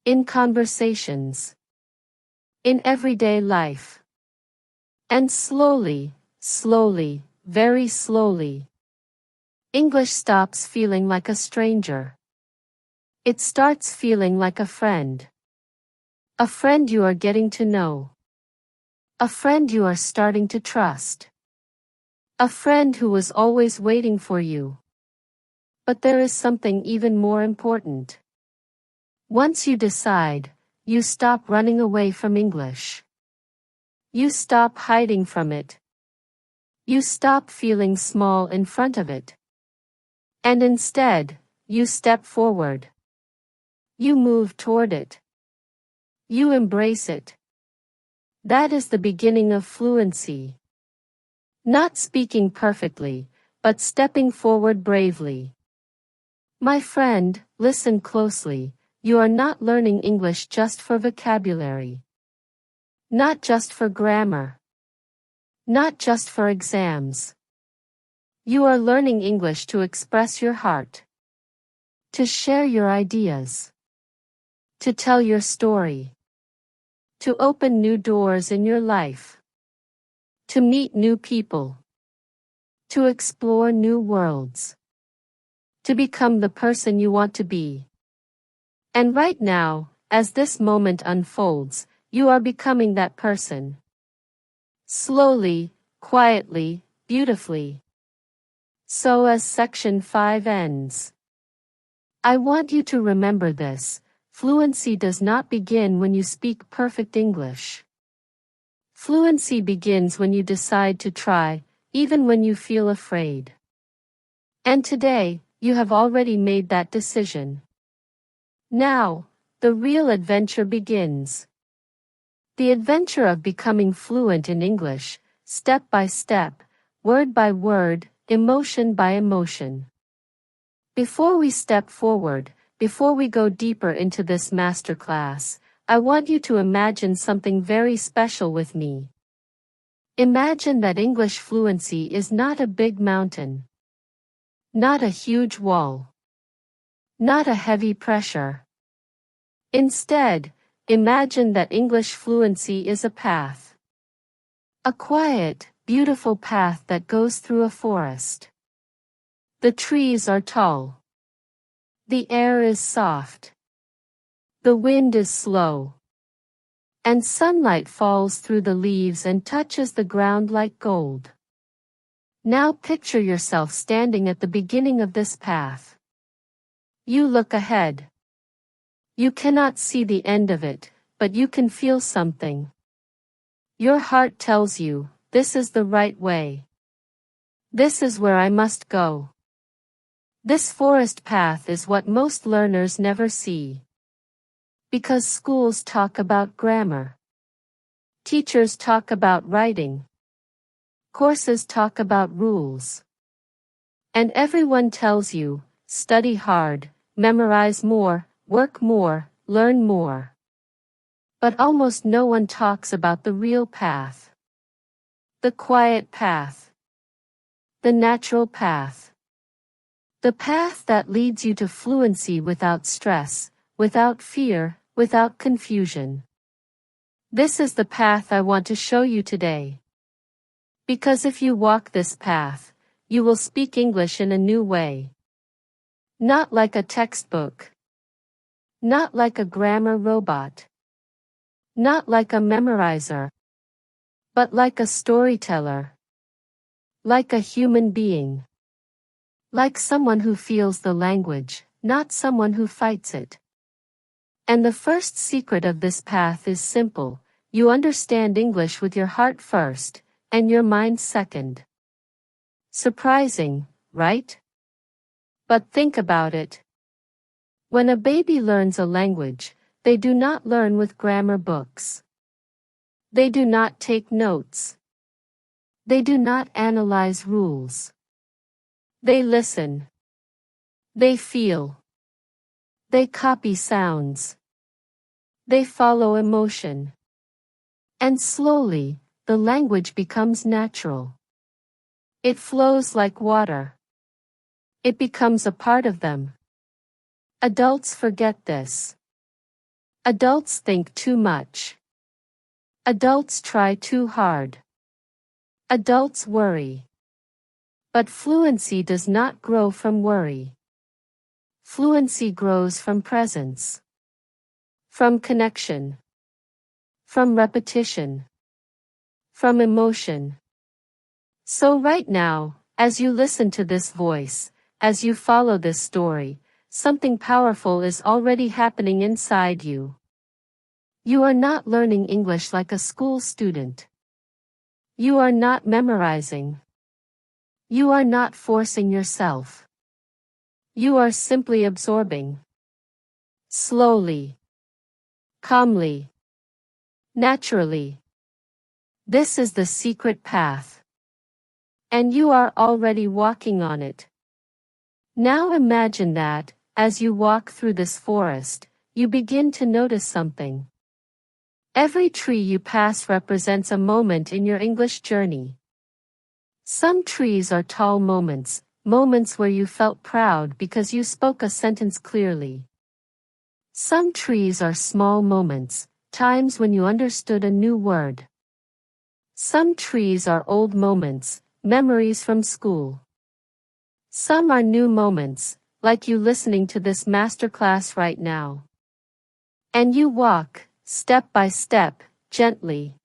In conversations. In everyday life. And slowly, slowly, very slowly, English stops feeling like a stranger. It starts feeling like a friend. A friend you are getting to know. A friend you are starting to trust. A friend who was always waiting for you. But there is something even more important. Once you decide, you stop running away from English. You stop hiding from it. You stop feeling small in front of it. And instead, you step forward. You move toward it. You embrace it. That is the beginning of fluency. Not speaking perfectly, but stepping forward bravely. My friend, listen closely. You are not learning English just for vocabulary. Not just for grammar. Not just for exams. You are learning English to express your heart. To share your ideas. To tell your story. To open new doors in your life. To meet new people. To explore new worlds. To become the person you want to be. And right now, as this moment unfolds, you are becoming that person. Slowly, quietly, beautifully. So as section 5 ends, I want you to remember this: fluency does not begin when you speak perfect English. Fluency begins when you decide to try, even when you feel afraid. And today, you have already made that decision. Now, the real adventure begins. The adventure of becoming fluent in English, step by step, word by word, emotion by emotion. Before we step forward, before we go deeper into this masterclass, I want you to imagine something very special with me. Imagine that English fluency is not a big mountain. Not a huge wall. Not a heavy pressure. Instead, imagine that English fluency is a path. A quiet, beautiful path that goes through a forest. The trees are tall. The air is soft. The wind is slow. And sunlight falls through the leaves and touches the ground like gold. Now picture yourself standing at the beginning of this path. You look ahead. You cannot see the end of it, but you can feel something. Your heart tells you, this is the right way. This is where I must go. This forest path is what most learners never see. Because schools talk about grammar. Teachers talk about writing. Courses talk about rules. And everyone tells you, study hard, memorize more, work more, learn more. But almost no one talks about the real path. The quiet path. The natural path. The path that leads you to fluency without stress, without fear, without confusion. This is the path I want to show you today. Because if you walk this path, you will speak English in a new way. Not like a textbook. Not like a grammar robot. Not like a memorizer. But like a storyteller. Like a human being. Like someone who feels the language, not someone who fights it. And the first secret of this path is simple: you understand English with your heart first, and your mind second. Surprising, right? But think about it. When a baby learns a language, they do not learn with grammar books. They do not take notes. They do not analyze rules. They listen. They feel. They copy sounds. They follow emotion. And slowly, the language becomes natural. It flows like water. It becomes a part of them. Adults forget this. Adults think too much. Adults try too hard. Adults worry. But fluency does not grow from worry. Fluency grows from presence. From connection. from repetition, from emotion. So right now, as you listen to this voice, as you follow this story, something powerful is already happening inside you. You are not learning English like a school student. You are not memorizing. You are not forcing yourself. You are simply absorbing. Slowly. Calmly. Naturally. This is the secret path. And you are already walking on it. Now imagine that, as you walk through this forest, you begin to notice something. Every tree you pass represents a moment in your English journey. Some trees are tall moments, moments where you felt proud because you spoke a sentence clearly. Some trees are small moments, times when you understood a new word. Some trees are old moments, memories from school. Some are new moments, like you listening to this masterclass right now. And you walk, step by step, gently.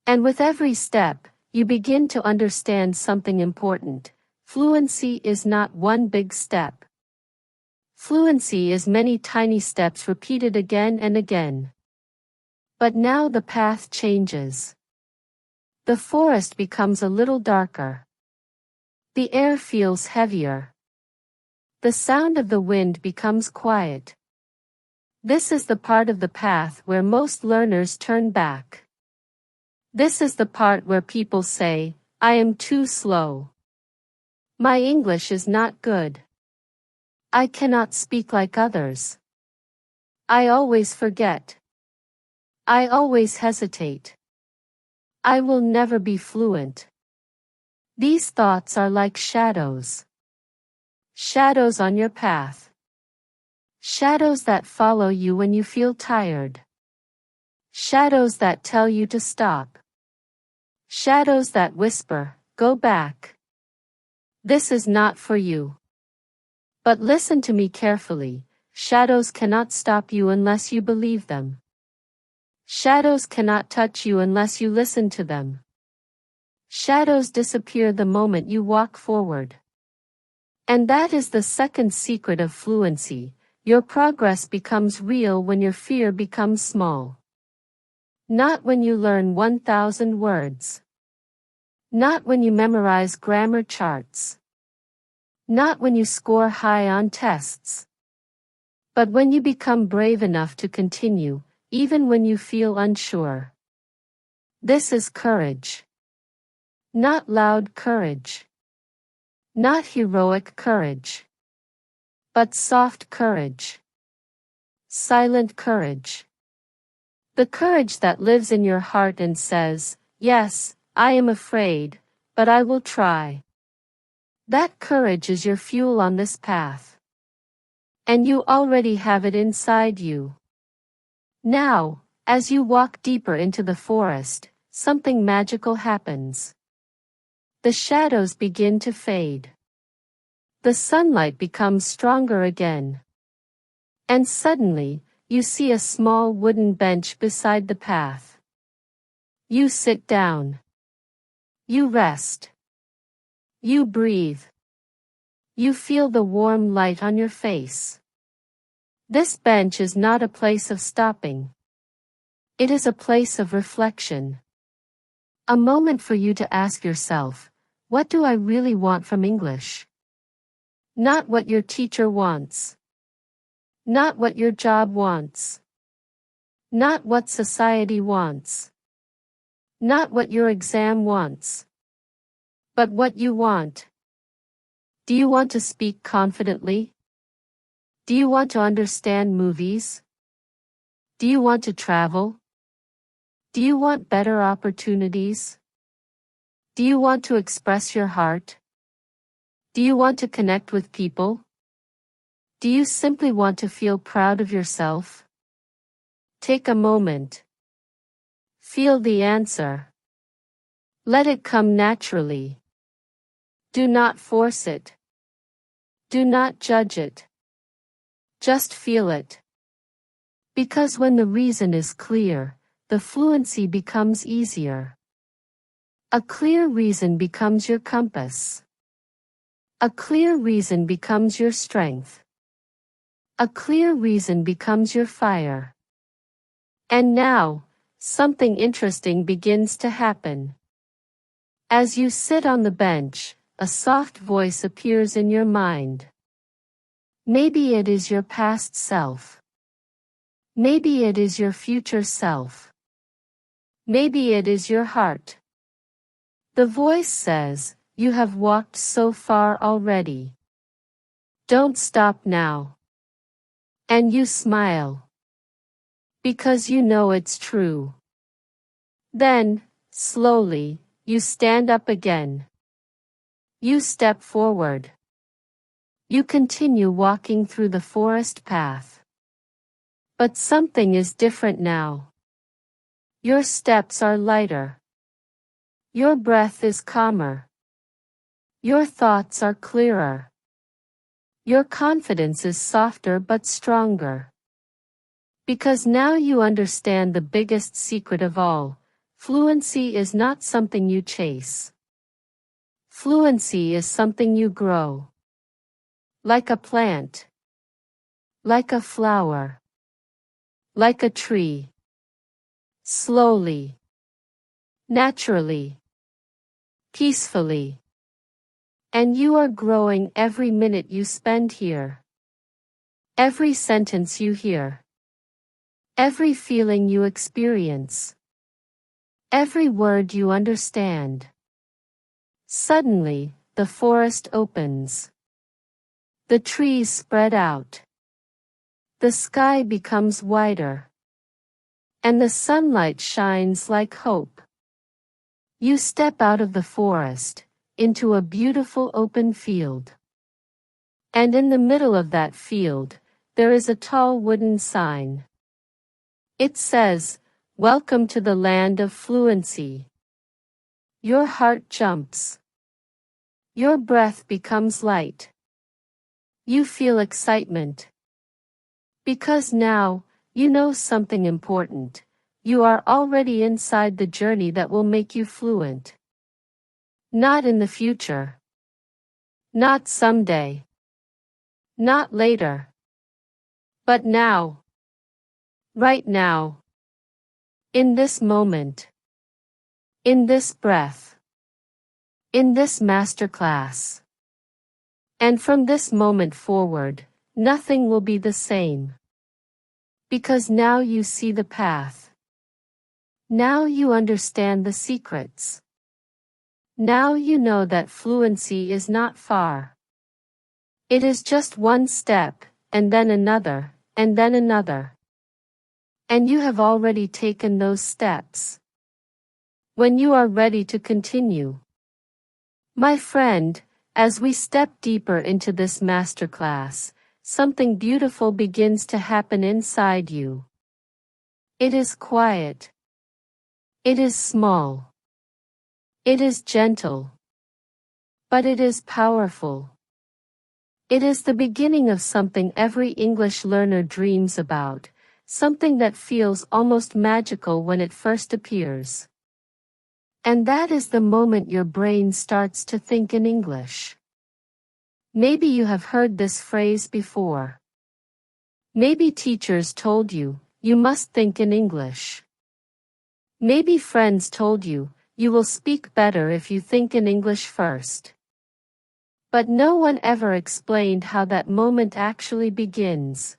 And with every step, you begin to understand something important. Fluency is not one big step. Fluency is many tiny steps repeated again and again. But now the path changes. The forest becomes a little darker. The air feels heavier. The sound of the wind becomes quiet. This is the part of the path where most learners turn back. This is the part where people say, I am too slow. My English is not good. I cannot speak like others. I always forget. I always hesitate. I will never be fluent. These thoughts are like shadows. Shadows on your path. Shadows that follow you when you feel tired. Shadows that tell you to stop. Shadows that whisper, go back. This is not for you. But listen to me carefully, shadows cannot stop you unless you believe them. Shadows cannot touch you unless you listen to them. Shadows disappear the moment you walk forward. And that is the second secret of fluency. Your progress becomes real when your fear becomes small. Not when you learn 1,000 words. Not when you memorize grammar charts. Not when you score high on tests. But when you become brave enough to continue, even when you feel unsure. This is courage. Not loud courage. Not heroic courage. But soft courage. Silent courage. The courage that lives in your heart and says, yes, I am afraid, but I will try. That courage is your fuel on this path. And you already have it inside you. Now, as you walk deeper into the forest, something magical happens. The shadows begin to fade. The sunlight becomes stronger again. And suddenly, you see a small wooden bench beside the path. You sit down. You rest. You breathe. You feel the warm light on your face. This bench is not a place of stopping. It is a place of reflection. A moment for you to ask yourself, what do I really want from English? Not what your teacher wants. Not what your job wants. Not what society wants. Not what your exam wants. But what you want. Do you want to speak confidently? Do you want to understand movies? Do you want to travel? Do you want better opportunities? Do you want to express your heart? Do you want to connect with people? Do you simply want to feel proud of yourself? Take a moment. Feel the answer. Let it come naturally. Do not force it. Do not judge it. Just feel it. Because when the reason is clear, the fluency becomes easier. A clear reason becomes your compass. A clear reason becomes your strength. A clear reason becomes your fire. And now, something interesting begins to happen. As you sit on the bench, a soft voice appears in your mind. Maybe it is your past self. Maybe it is your future self. Maybe it is your heart. The voice says, "You have walked so far already. Don't stop now." And you smile. Because you know it's true. Then, slowly, you stand up again. You step forward. You continue walking through the forest path. But something is different now. Your steps are lighter. Your breath is calmer. Your thoughts are clearer. Your confidence is softer but stronger. Because now you understand the biggest secret of all. Fluency is not something you chase. Fluency is something you grow. Like a plant. Like a flower. Like a tree. Slowly. Naturally. Peacefully. And you are growing every minute you spend here. Every sentence you hear. Every feeling you experience. Every word you understand. Suddenly, the forest opens. The trees spread out. The sky becomes wider. And the sunlight shines like hope. You step out of the forest, into a beautiful open field. And in the middle of that field, there is a tall wooden sign. It says, "Welcome to the land of fluency." Your heart jumps. Your breath becomes light. You feel excitement. Because now, you know something important. You are already inside the journey that will make you fluent. Not in the future. Not someday. Not later. But now. Right now. In this moment. In this breath. In this masterclass. And from this moment forward, nothing will be the same. Because now you see the path. Now you understand the secrets. Now you know that fluency is not far. It is just one step, and then another, and then another. And you have already taken those steps. When you are ready to continue. My friend, as we step deeper into this masterclass, something beautiful begins to happen inside you. It is quiet. It is small. It is gentle. But it is powerful. It is the beginning of something every English learner dreams about, something that feels almost magical when it first appears. And that is the moment your brain starts to think in English. Maybe you have heard this phrase before. Maybe teachers told you, "You must think in English." Maybe friends told you, "You will speak better if you think in English first." But no one ever explained how that moment actually begins.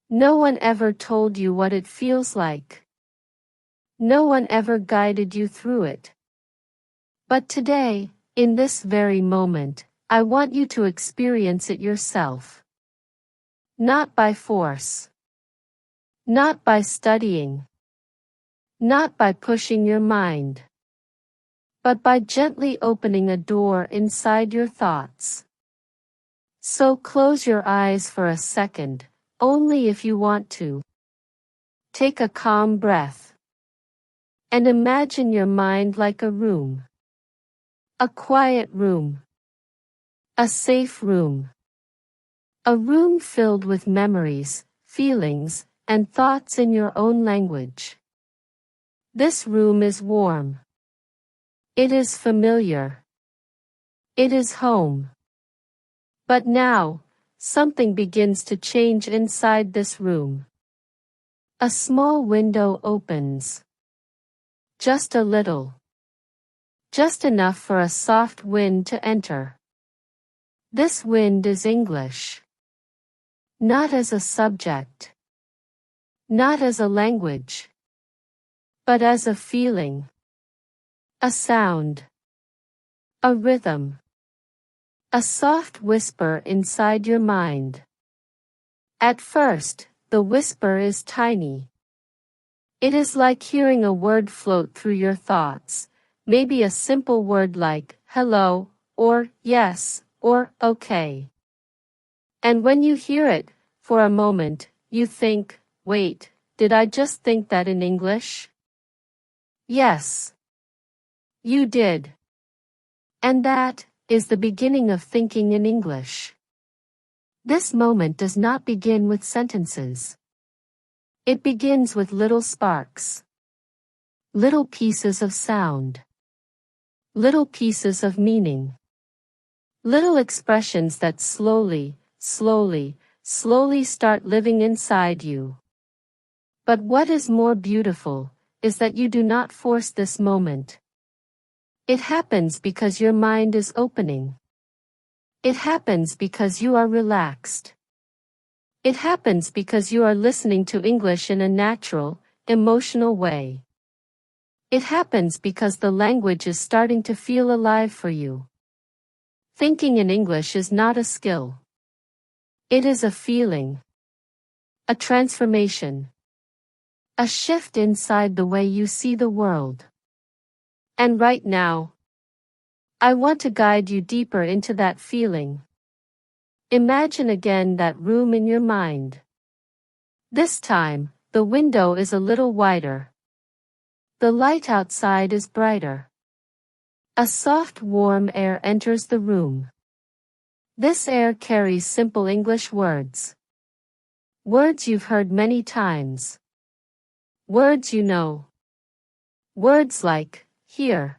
No one ever told you what it feels like. No one ever guided you through it. But today, in this very moment, I want you to experience it yourself. Not by force. Not by studying. Not by pushing your mind. But by gently opening a door inside your thoughts. So close your eyes for a second, only if you want to. Take a calm breath. And imagine your mind like a room. A quiet room. A safe room. A room filled with memories, feelings, and thoughts in your own language. This room is warm. It is familiar. It is home. But now, something begins to change inside this room. A small window opens. Just a little. Just enough for a soft wind to enter. This wind is English. Not as a subject. Not as a language. But as a feeling. A sound. A rhythm. A soft whisper inside your mind. At first, the whisper is tiny. It is like hearing a word float through your thoughts, maybe a simple word like hello, or yes, or okay. And when you hear it, for a moment, you think, wait, did I just think that in English? Yes. You did. And that is the beginning of thinking in English. This moment does not begin with sentences. It begins with little sparks. Little pieces of sound. Little pieces of meaning. Little expressions that slowly start living inside you. But what is more beautiful is that you do not force this moment. It happens because your mind is opening. It happens because you are relaxed. It happens because you are listening to English in a natural, emotional way. It happens because the language is starting to feel alive for you. Thinking in English is not a skill. It is a feeling. A transformation. A shift inside the way you see the world. And right now, I want to guide you deeper into that feeling. Imagine again that room in your mind. This time, the window is a little wider. The light outside is brighter. A soft, warm air enters the room. This air carries simple English words. Words you've heard many times. Words you know. Words like, here.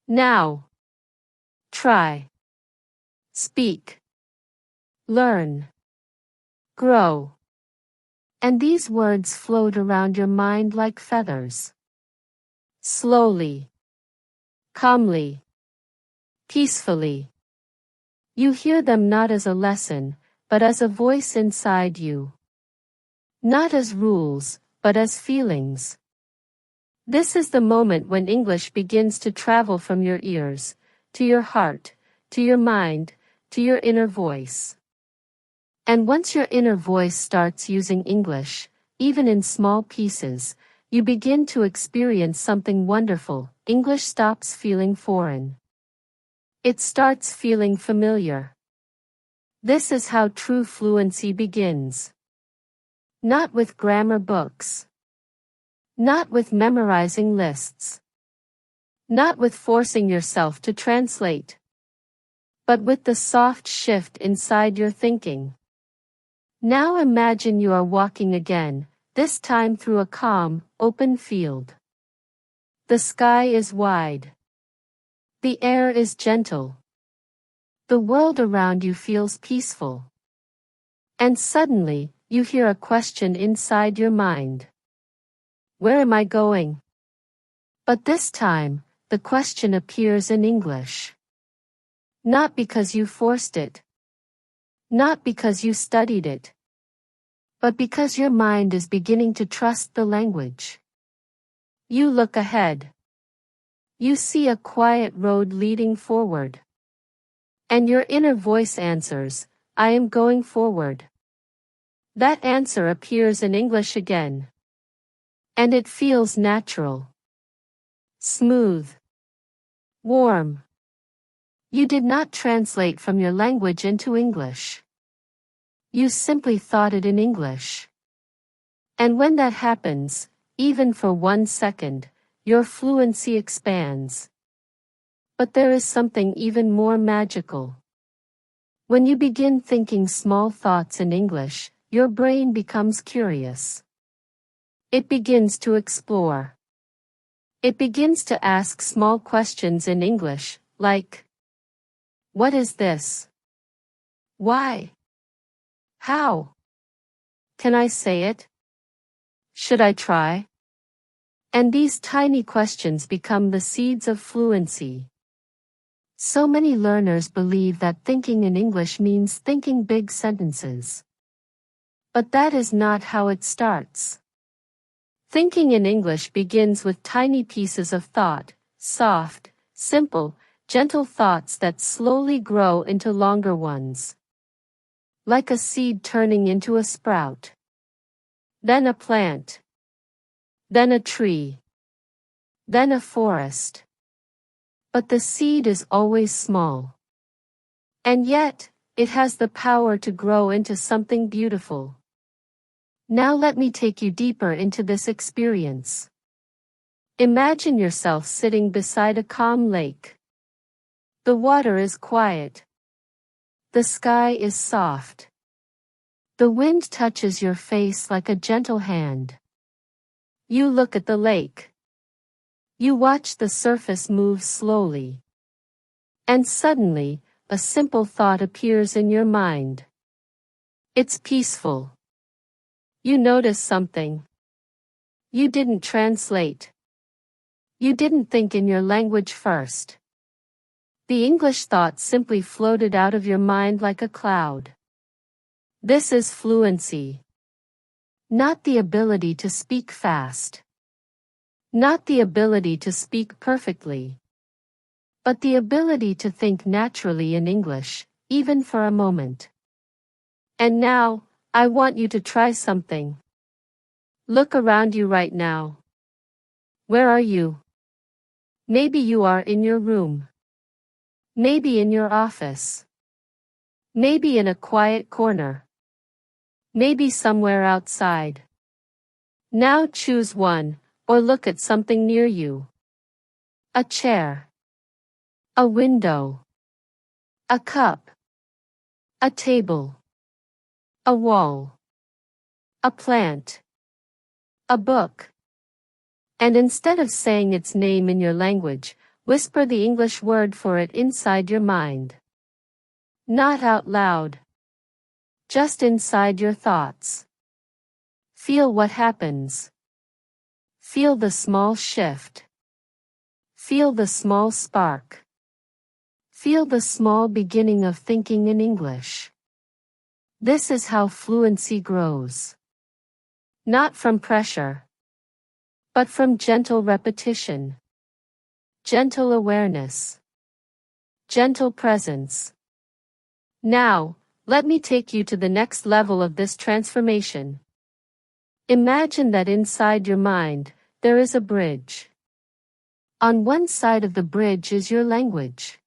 Now. Try. Speak. Learn. Grow. And these words float around your mind like feathers. Slowly. Calmly. Peacefully. You hear them not as a lesson, but as a voice inside you. Not as rules, but as feelings. This is the moment when English begins to travel from your ears, to your heart, to your mind, to your inner voice. And once your inner voice starts using English, even in small pieces, you begin to experience something wonderful. English stops feeling foreign. It starts feeling familiar. This is how true fluency begins. Not with grammar books. Not with memorizing lists. Not with forcing yourself to translate. But with the soft shift inside your thinking. Now imagine you are walking again, this time through a calm, open field. The sky is wide. The air is gentle. The world around you feels peaceful. And suddenly, you hear a question inside your mind. Where am I going? But this time, the question appears in English. Not because you forced it. Not because you studied it. But because your mind is beginning to trust the language. You look ahead. You see a quiet road leading forward. And your inner voice answers, I am going forward. That answer appears in English again. And it feels natural. Smooth. Warm. You did not translate from your language into English. You simply thought it in English. And when that happens, even for 1 second, your fluency expands. But there is something even more magical. When you begin thinking small thoughts in English, your brain becomes curious. It begins to explore. It begins to ask small questions in English, like, what is this? Why? How? Can I say it? Should I try? And these tiny questions become the seeds of fluency. So many learners believe that thinking in English means thinking big sentences. But that is not how it starts. Thinking in English begins with tiny pieces of thought, soft, simple, gentle thoughts that slowly grow into longer ones. Like a seed turning into a sprout. Then a plant. Then a tree. Then a forest. But the seed is always small. And yet, it has the power to grow into something beautiful. Now let me take you deeper into this experience. Imagine yourself sitting beside a calm lake. The water is quiet. The sky is soft. The wind touches your face like a gentle hand. You look at the lake. You watch the surface move slowly. And suddenly, a simple thought appears in your mind. It's peaceful. You notice something. You didn't translate. You didn't think in your language first. The English thought simply floated out of your mind like a cloud. This is fluency. Not the ability to speak fast. Not the ability to speak perfectly. But the ability to think naturally in English, even for a moment. And now, I want you to try something. Look around you right now. Where are you? Maybe you are in your room. Maybe in your office. Maybe in a quiet corner. Maybe somewhere outside. Now choose one, or look at something near you. A chair. A window. A cup. A table. A wall. A plant. A book. And instead of saying its name in your language, whisper the English word for it inside your mind. Not out loud. Just inside your thoughts. Feel what happens. Feel the small shift. Feel the small spark. Feel the small beginning of thinking in English. This is how fluency grows. Not from pressure, but from gentle repetition. Gentle awareness. Gentle presence. Now, let me take you to the next level of this transformation. Imagine that inside your mind, there is a bridge. On one side of the bridge is your language.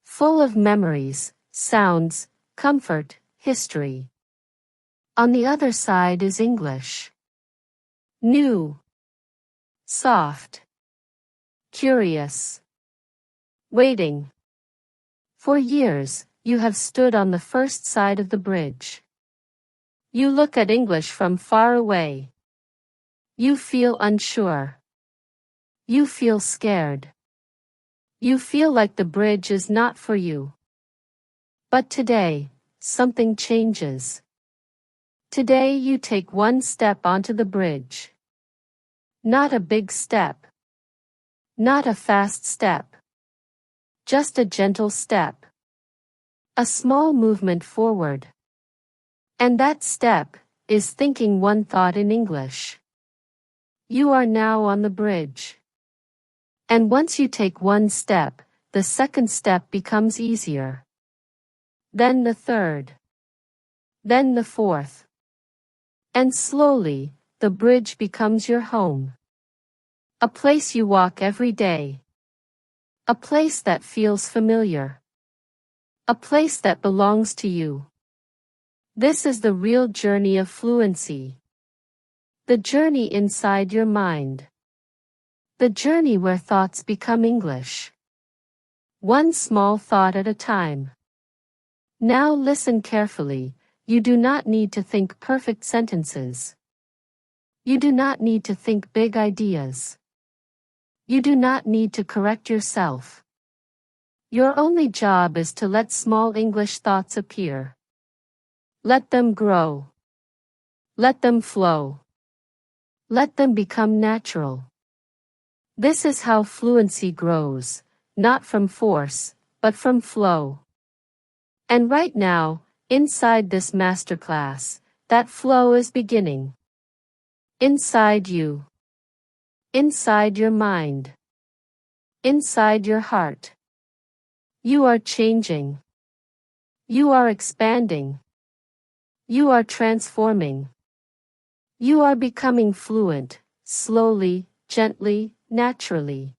Full of memories, sounds, comfort, history. On the other side is English. New. Soft. Curious. Waiting. For years, you have stood on the first side of the bridge. You look at English from far away. You feel unsure. You feel scared. You feel like the bridge is not for you. But today, something changes. Today you take one step onto the bridge. Not a big step. Not a fast step. Just a gentle step. A small movement forward. And that step is thinking one thought in English. You are now on the bridge. And once you take one step, the second step becomes easier. Then the third. Then the fourth. And slowly, the bridge becomes your home. A place you walk every day. A place that feels familiar. A place that belongs to you. This is the real journey of fluency. The journey inside your mind. The journey where thoughts become English. One small thought at a time. Now listen carefully, you do not need to think perfect sentences. You do not need to think big ideas. You do not need to correct yourself. Your only job is to let small English thoughts appear. Let them grow. Let them flow. Let them become natural. This is how fluency grows, not from force, but from flow. And right now, inside this masterclass, that flow is beginning. Inside you. Inside your mind. Inside your heart. You are changing. You are expanding. You are transforming. You are becoming fluent, slowly, gently, naturally.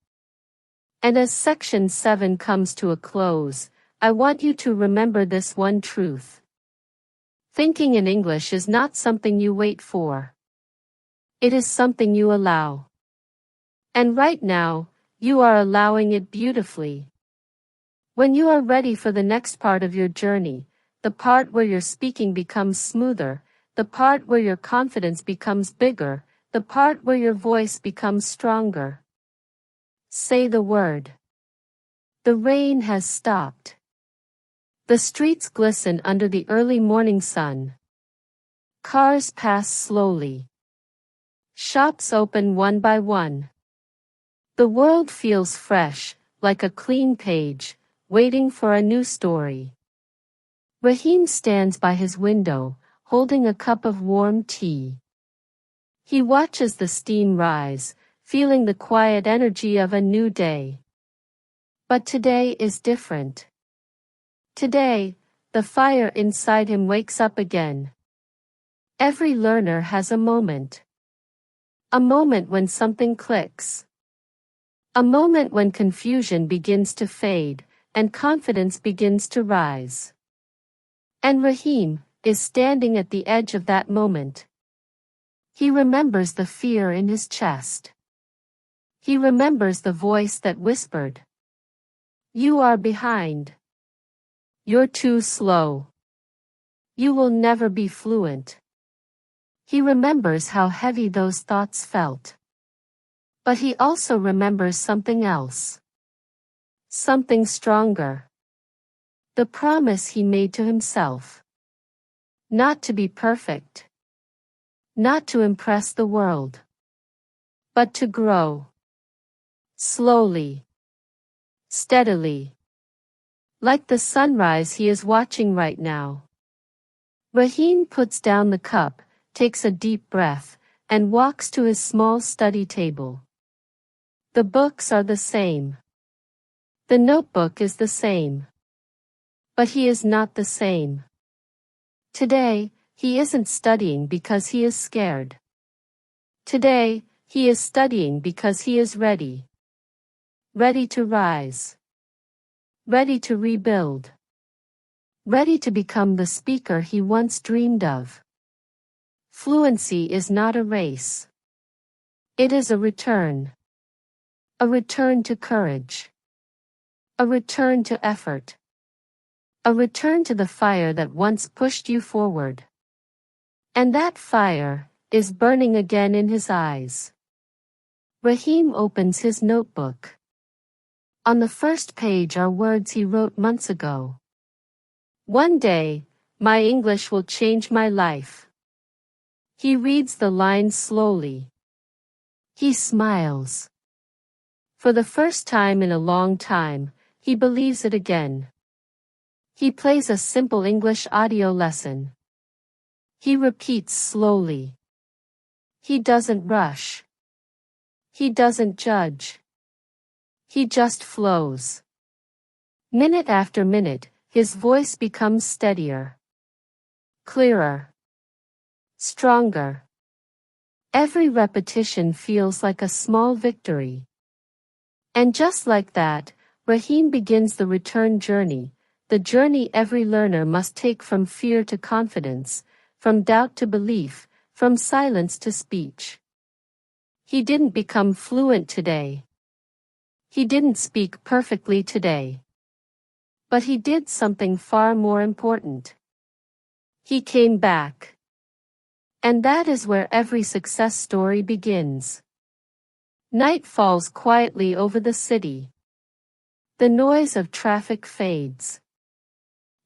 And as section 7 comes to a close, I want you to remember this one truth. Thinking in English is not something you wait for. It is something you allow. And right now, you are allowing it beautifully. When you are ready for the next part of your journey, the part where your speaking becomes smoother, the part where your confidence becomes bigger, the part where your voice becomes stronger. Say the word. The rain has stopped. The streets glisten under the early morning sun. Cars pass slowly. Shops open one by one. The world feels fresh, like a clean page, waiting for a new story. Raheem stands by his window, holding a cup of warm tea. He watches the steam rise, feeling the quiet energy of a new day. But today is different. Today, the fire inside him wakes up again. Every learner has a moment. A moment when something clicks. A moment when confusion begins to fade, and confidence begins to rise. And Raheem is standing at the edge of that moment. He remembers the fear in his chest. He remembers the voice that whispered, "You are behind. You're too slow. You will never be fluent." He remembers how heavy those thoughts felt. But he also remembers something else. Something stronger. The promise he made to himself. Not to be perfect. Not to impress the world. But to grow. Slowly. Steadily. Like the sunrise he is watching right now. Raheem puts down the cup, takes a deep breath, and walks to his small study table. The books are the same. The notebook is the same. But he is not the same. Today, he isn't studying because he is scared. Today, he is studying because he is ready. Ready to rise. Ready to rebuild. Ready to become the speaker he once dreamed of. Fluency is not a race. It is a return. A return to courage. A return to effort. A return to the fire that once pushed you forward. And that fire is burning again in his eyes. Raheem opens his notebook. On the first page are words he wrote months ago. "One day, my English will change my life." He reads the lines slowly. He smiles. For the first time in a long time, he believes it again. He plays a simple English audio lesson. He repeats slowly. He doesn't rush. He doesn't judge. He just flows. Minute after minute, his voice becomes steadier. Clearer. Stronger. Every repetition feels like a small victory. And just like that, Raheem begins the return journey, the journey every learner must take from fear to confidence, from doubt to belief, from silence to speech. He didn't become fluent today. He didn't speak perfectly today. But he did something far more important. He came back. And that is where every success story begins. Night falls quietly over the city. The noise of traffic fades.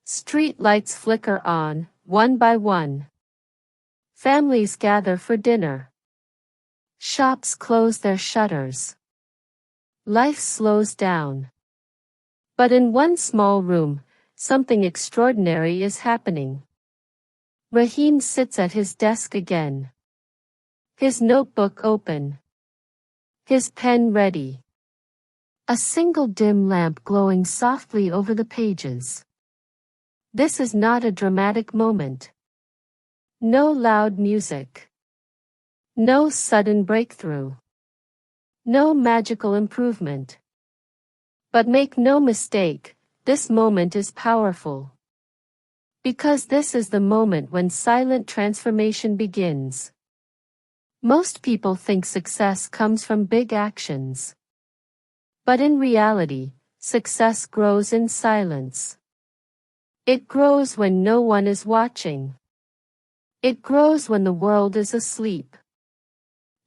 Street lights flicker on, one by one. Families gather for dinner. Shops close their shutters. Life slows down. But in one small room, something extraordinary is happening. Rahim sits at his desk again. His notebook open. His pen ready. A single dim lamp glowing softly over the pages. This is not a dramatic moment. No loud music. No sudden breakthrough. No magical improvement. But make no mistake, this moment is powerful. Because this is the moment when silent transformation begins. Most people think success comes from big actions. But in reality, success grows in silence. It grows when no one is watching. It grows when the world is asleep.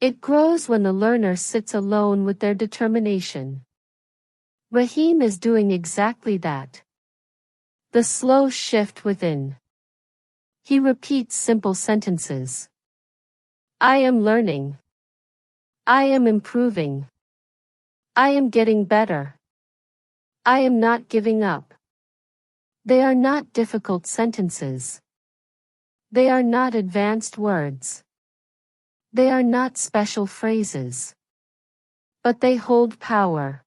It grows when the learner sits alone with their determination. Rahim is doing exactly that. The slow shift within. He repeats simple sentences. I am learning. I am improving. I am getting better. I am not giving up. They are not difficult sentences. They are not advanced words. They are not special phrases. But they hold power.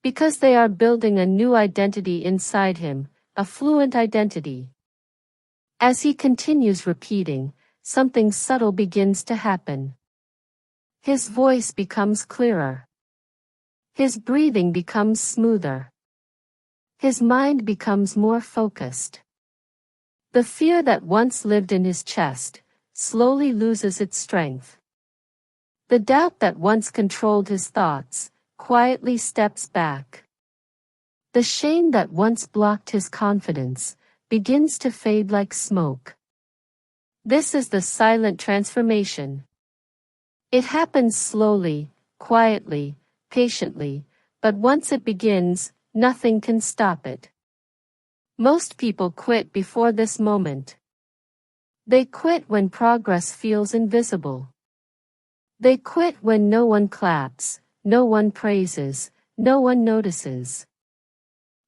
Because they are building a new identity inside him, a fluent identity. As he continues repeating, something subtle begins to happen. His voice becomes clearer. His breathing becomes smoother. His mind becomes more focused. The fear that once lived in his chest slowly loses its strength. The doubt that once controlled his thoughts quietly steps back. The shame that once blocked his confidence begins to fade like smoke. This is the silent transformation. It happens slowly, quietly, patiently, but once it begins, nothing can stop it. Most people quit before this moment. They quit when progress feels invisible. They quit when no one claps, no one praises, no one notices.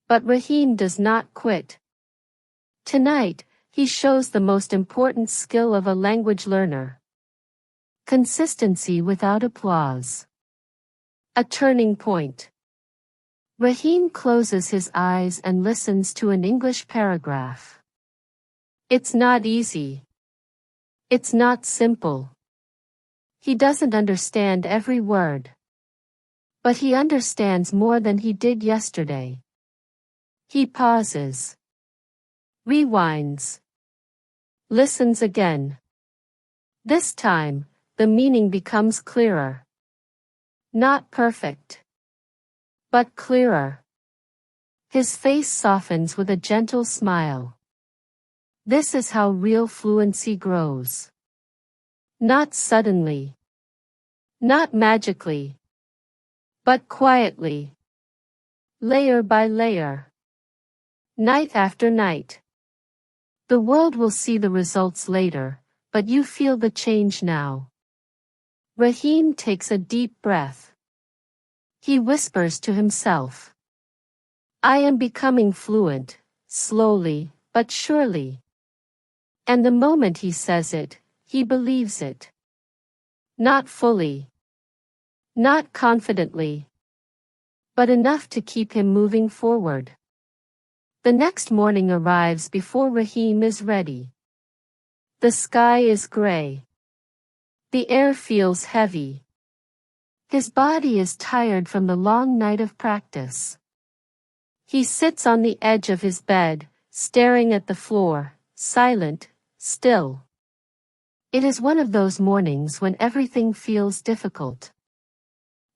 But Rahim does not quit. Tonight, he shows the most important skill of a language learner. Consistency without applause. A turning point. Rahim closes his eyes and listens to an English paragraph. It's not easy. It's not simple. He doesn't understand every word. But he understands more than he did yesterday. He pauses. Rewinds. Listens again. This time, the meaning becomes clearer. Not perfect. But clearer. His face softens with a gentle smile. This is how real fluency grows. Not suddenly. Not magically. But quietly. Layer by layer. Night after night. The world will see the results later, but you feel the change now. Rahim takes a deep breath. He whispers to himself. I am becoming fluent, slowly, but surely. And the moment he says it, he believes it. Not fully. Not confidently. But enough to keep him moving forward. The next morning arrives before Rahim is ready. The sky is gray. The air feels heavy. His body is tired from the long night of practice. He sits on the edge of his bed, staring at the floor, silent, still. It is one of those mornings when everything feels difficult.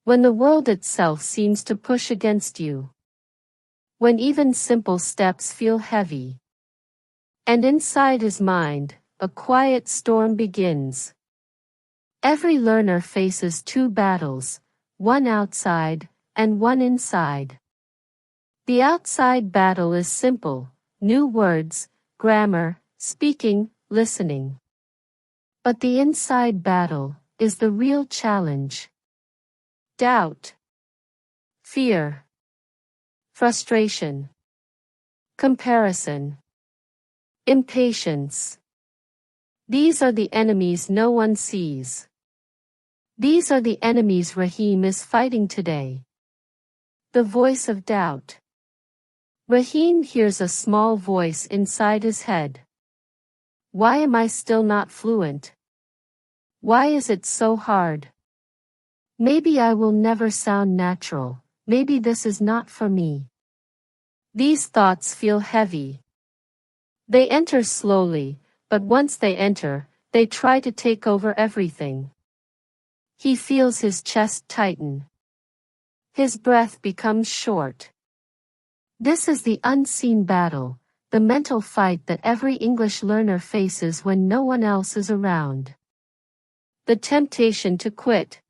When the world itself seems to push against you. When even simple steps feel heavy. And inside his mind, a quiet storm begins. Every learner faces two battles, one outside and one inside. The outside battle is simple: new words, grammar, speaking, listening. But the inside battle is the real challenge. Doubt, fear, frustration, comparison, impatience. These are the enemies no one sees. These are the enemies Raheem is fighting today. The voice of doubt. Raheem hears a small voice inside his head. Why am I still not fluent? Why is it so hard? Maybe I will never sound natural. Maybe this is not for me. These thoughts feel heavy. They enter slowly, but once they enter, they try to take over everything. He feels his chest tighten. His breath becomes short. This is the unseen battle, the mental fight that every English learner faces when no one else is around. The temptation to quit.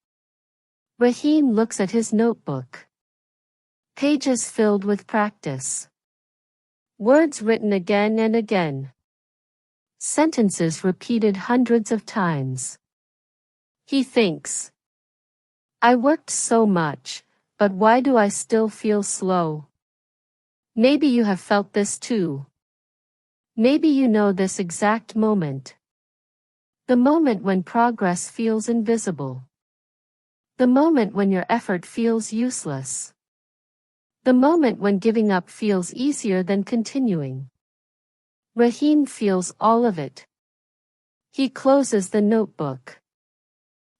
Raheem looks at his notebook. Pages filled with practice. Words written again and again. Sentences repeated hundreds of times. He thinks, I worked so much, but why do I still feel slow? Maybe you have felt this too. Maybe you know this exact moment. The moment when progress feels invisible. The moment when your effort feels useless. The moment when giving up feels easier than continuing. Raheem feels all of it. He closes the notebook.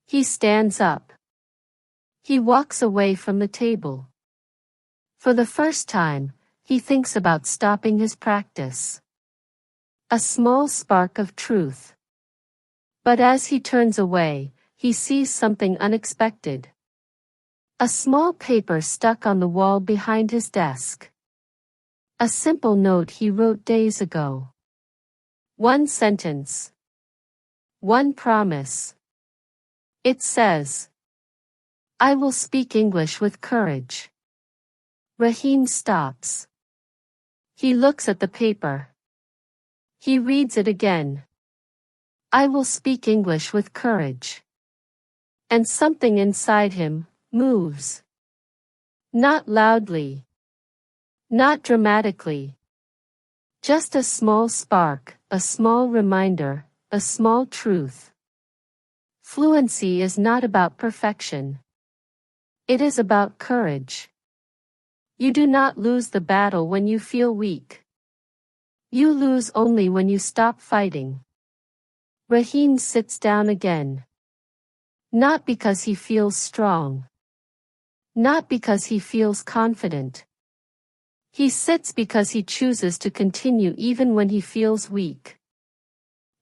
He stands up. He walks away from the table. For the first time, he thinks about stopping his practice. A small spark of truth. But as he turns away, he sees something unexpected. A small paper stuck on the wall behind his desk. A simple note he wrote days ago. One sentence. One promise. It says, I will speak English with courage. Raheem stops. He looks at the paper. He reads it again. I will speak English with courage. And something inside him moves. Not loudly. Not dramatically. Just a small spark, a small reminder, a small truth. Fluency is not about perfection. It is about courage. You do not lose the battle when you feel weak. You lose only when you stop fighting. Raheem sits down again. Not because he feels strong. Not because he feels confident. He sits because he chooses to continue even when he feels weak.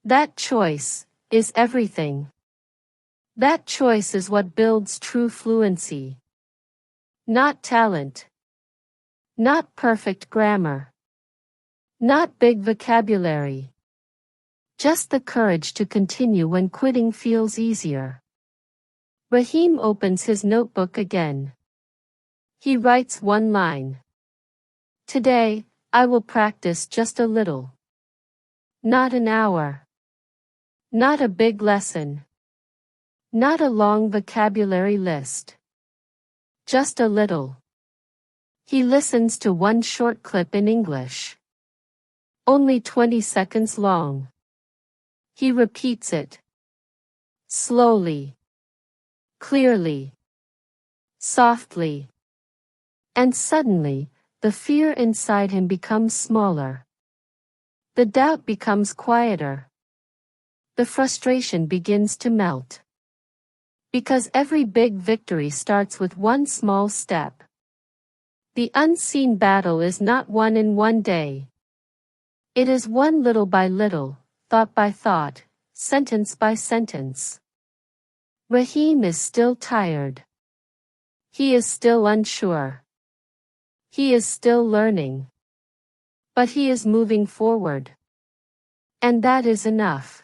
That choice is everything. That choice is what builds true fluency. Not talent. Not perfect grammar. Not big vocabulary. Just the courage to continue when quitting feels easier. Raheem opens his notebook again. He writes one line. Today, I will practice just a little. Not an hour. Not a big lesson. Not a long vocabulary list. Just a little. He listens to one short clip in English. Only 20 seconds long. He repeats it. Slowly. Clearly. Softly. And suddenly, the fear inside him becomes smaller. The doubt becomes quieter. The frustration begins to melt. Because every big victory starts with one small step. The unseen battle is not won in one day. It is won little by little, thought by thought, sentence by sentence. Raheem is still tired. He is still unsure. He is still learning. But he is moving forward. And that is enough.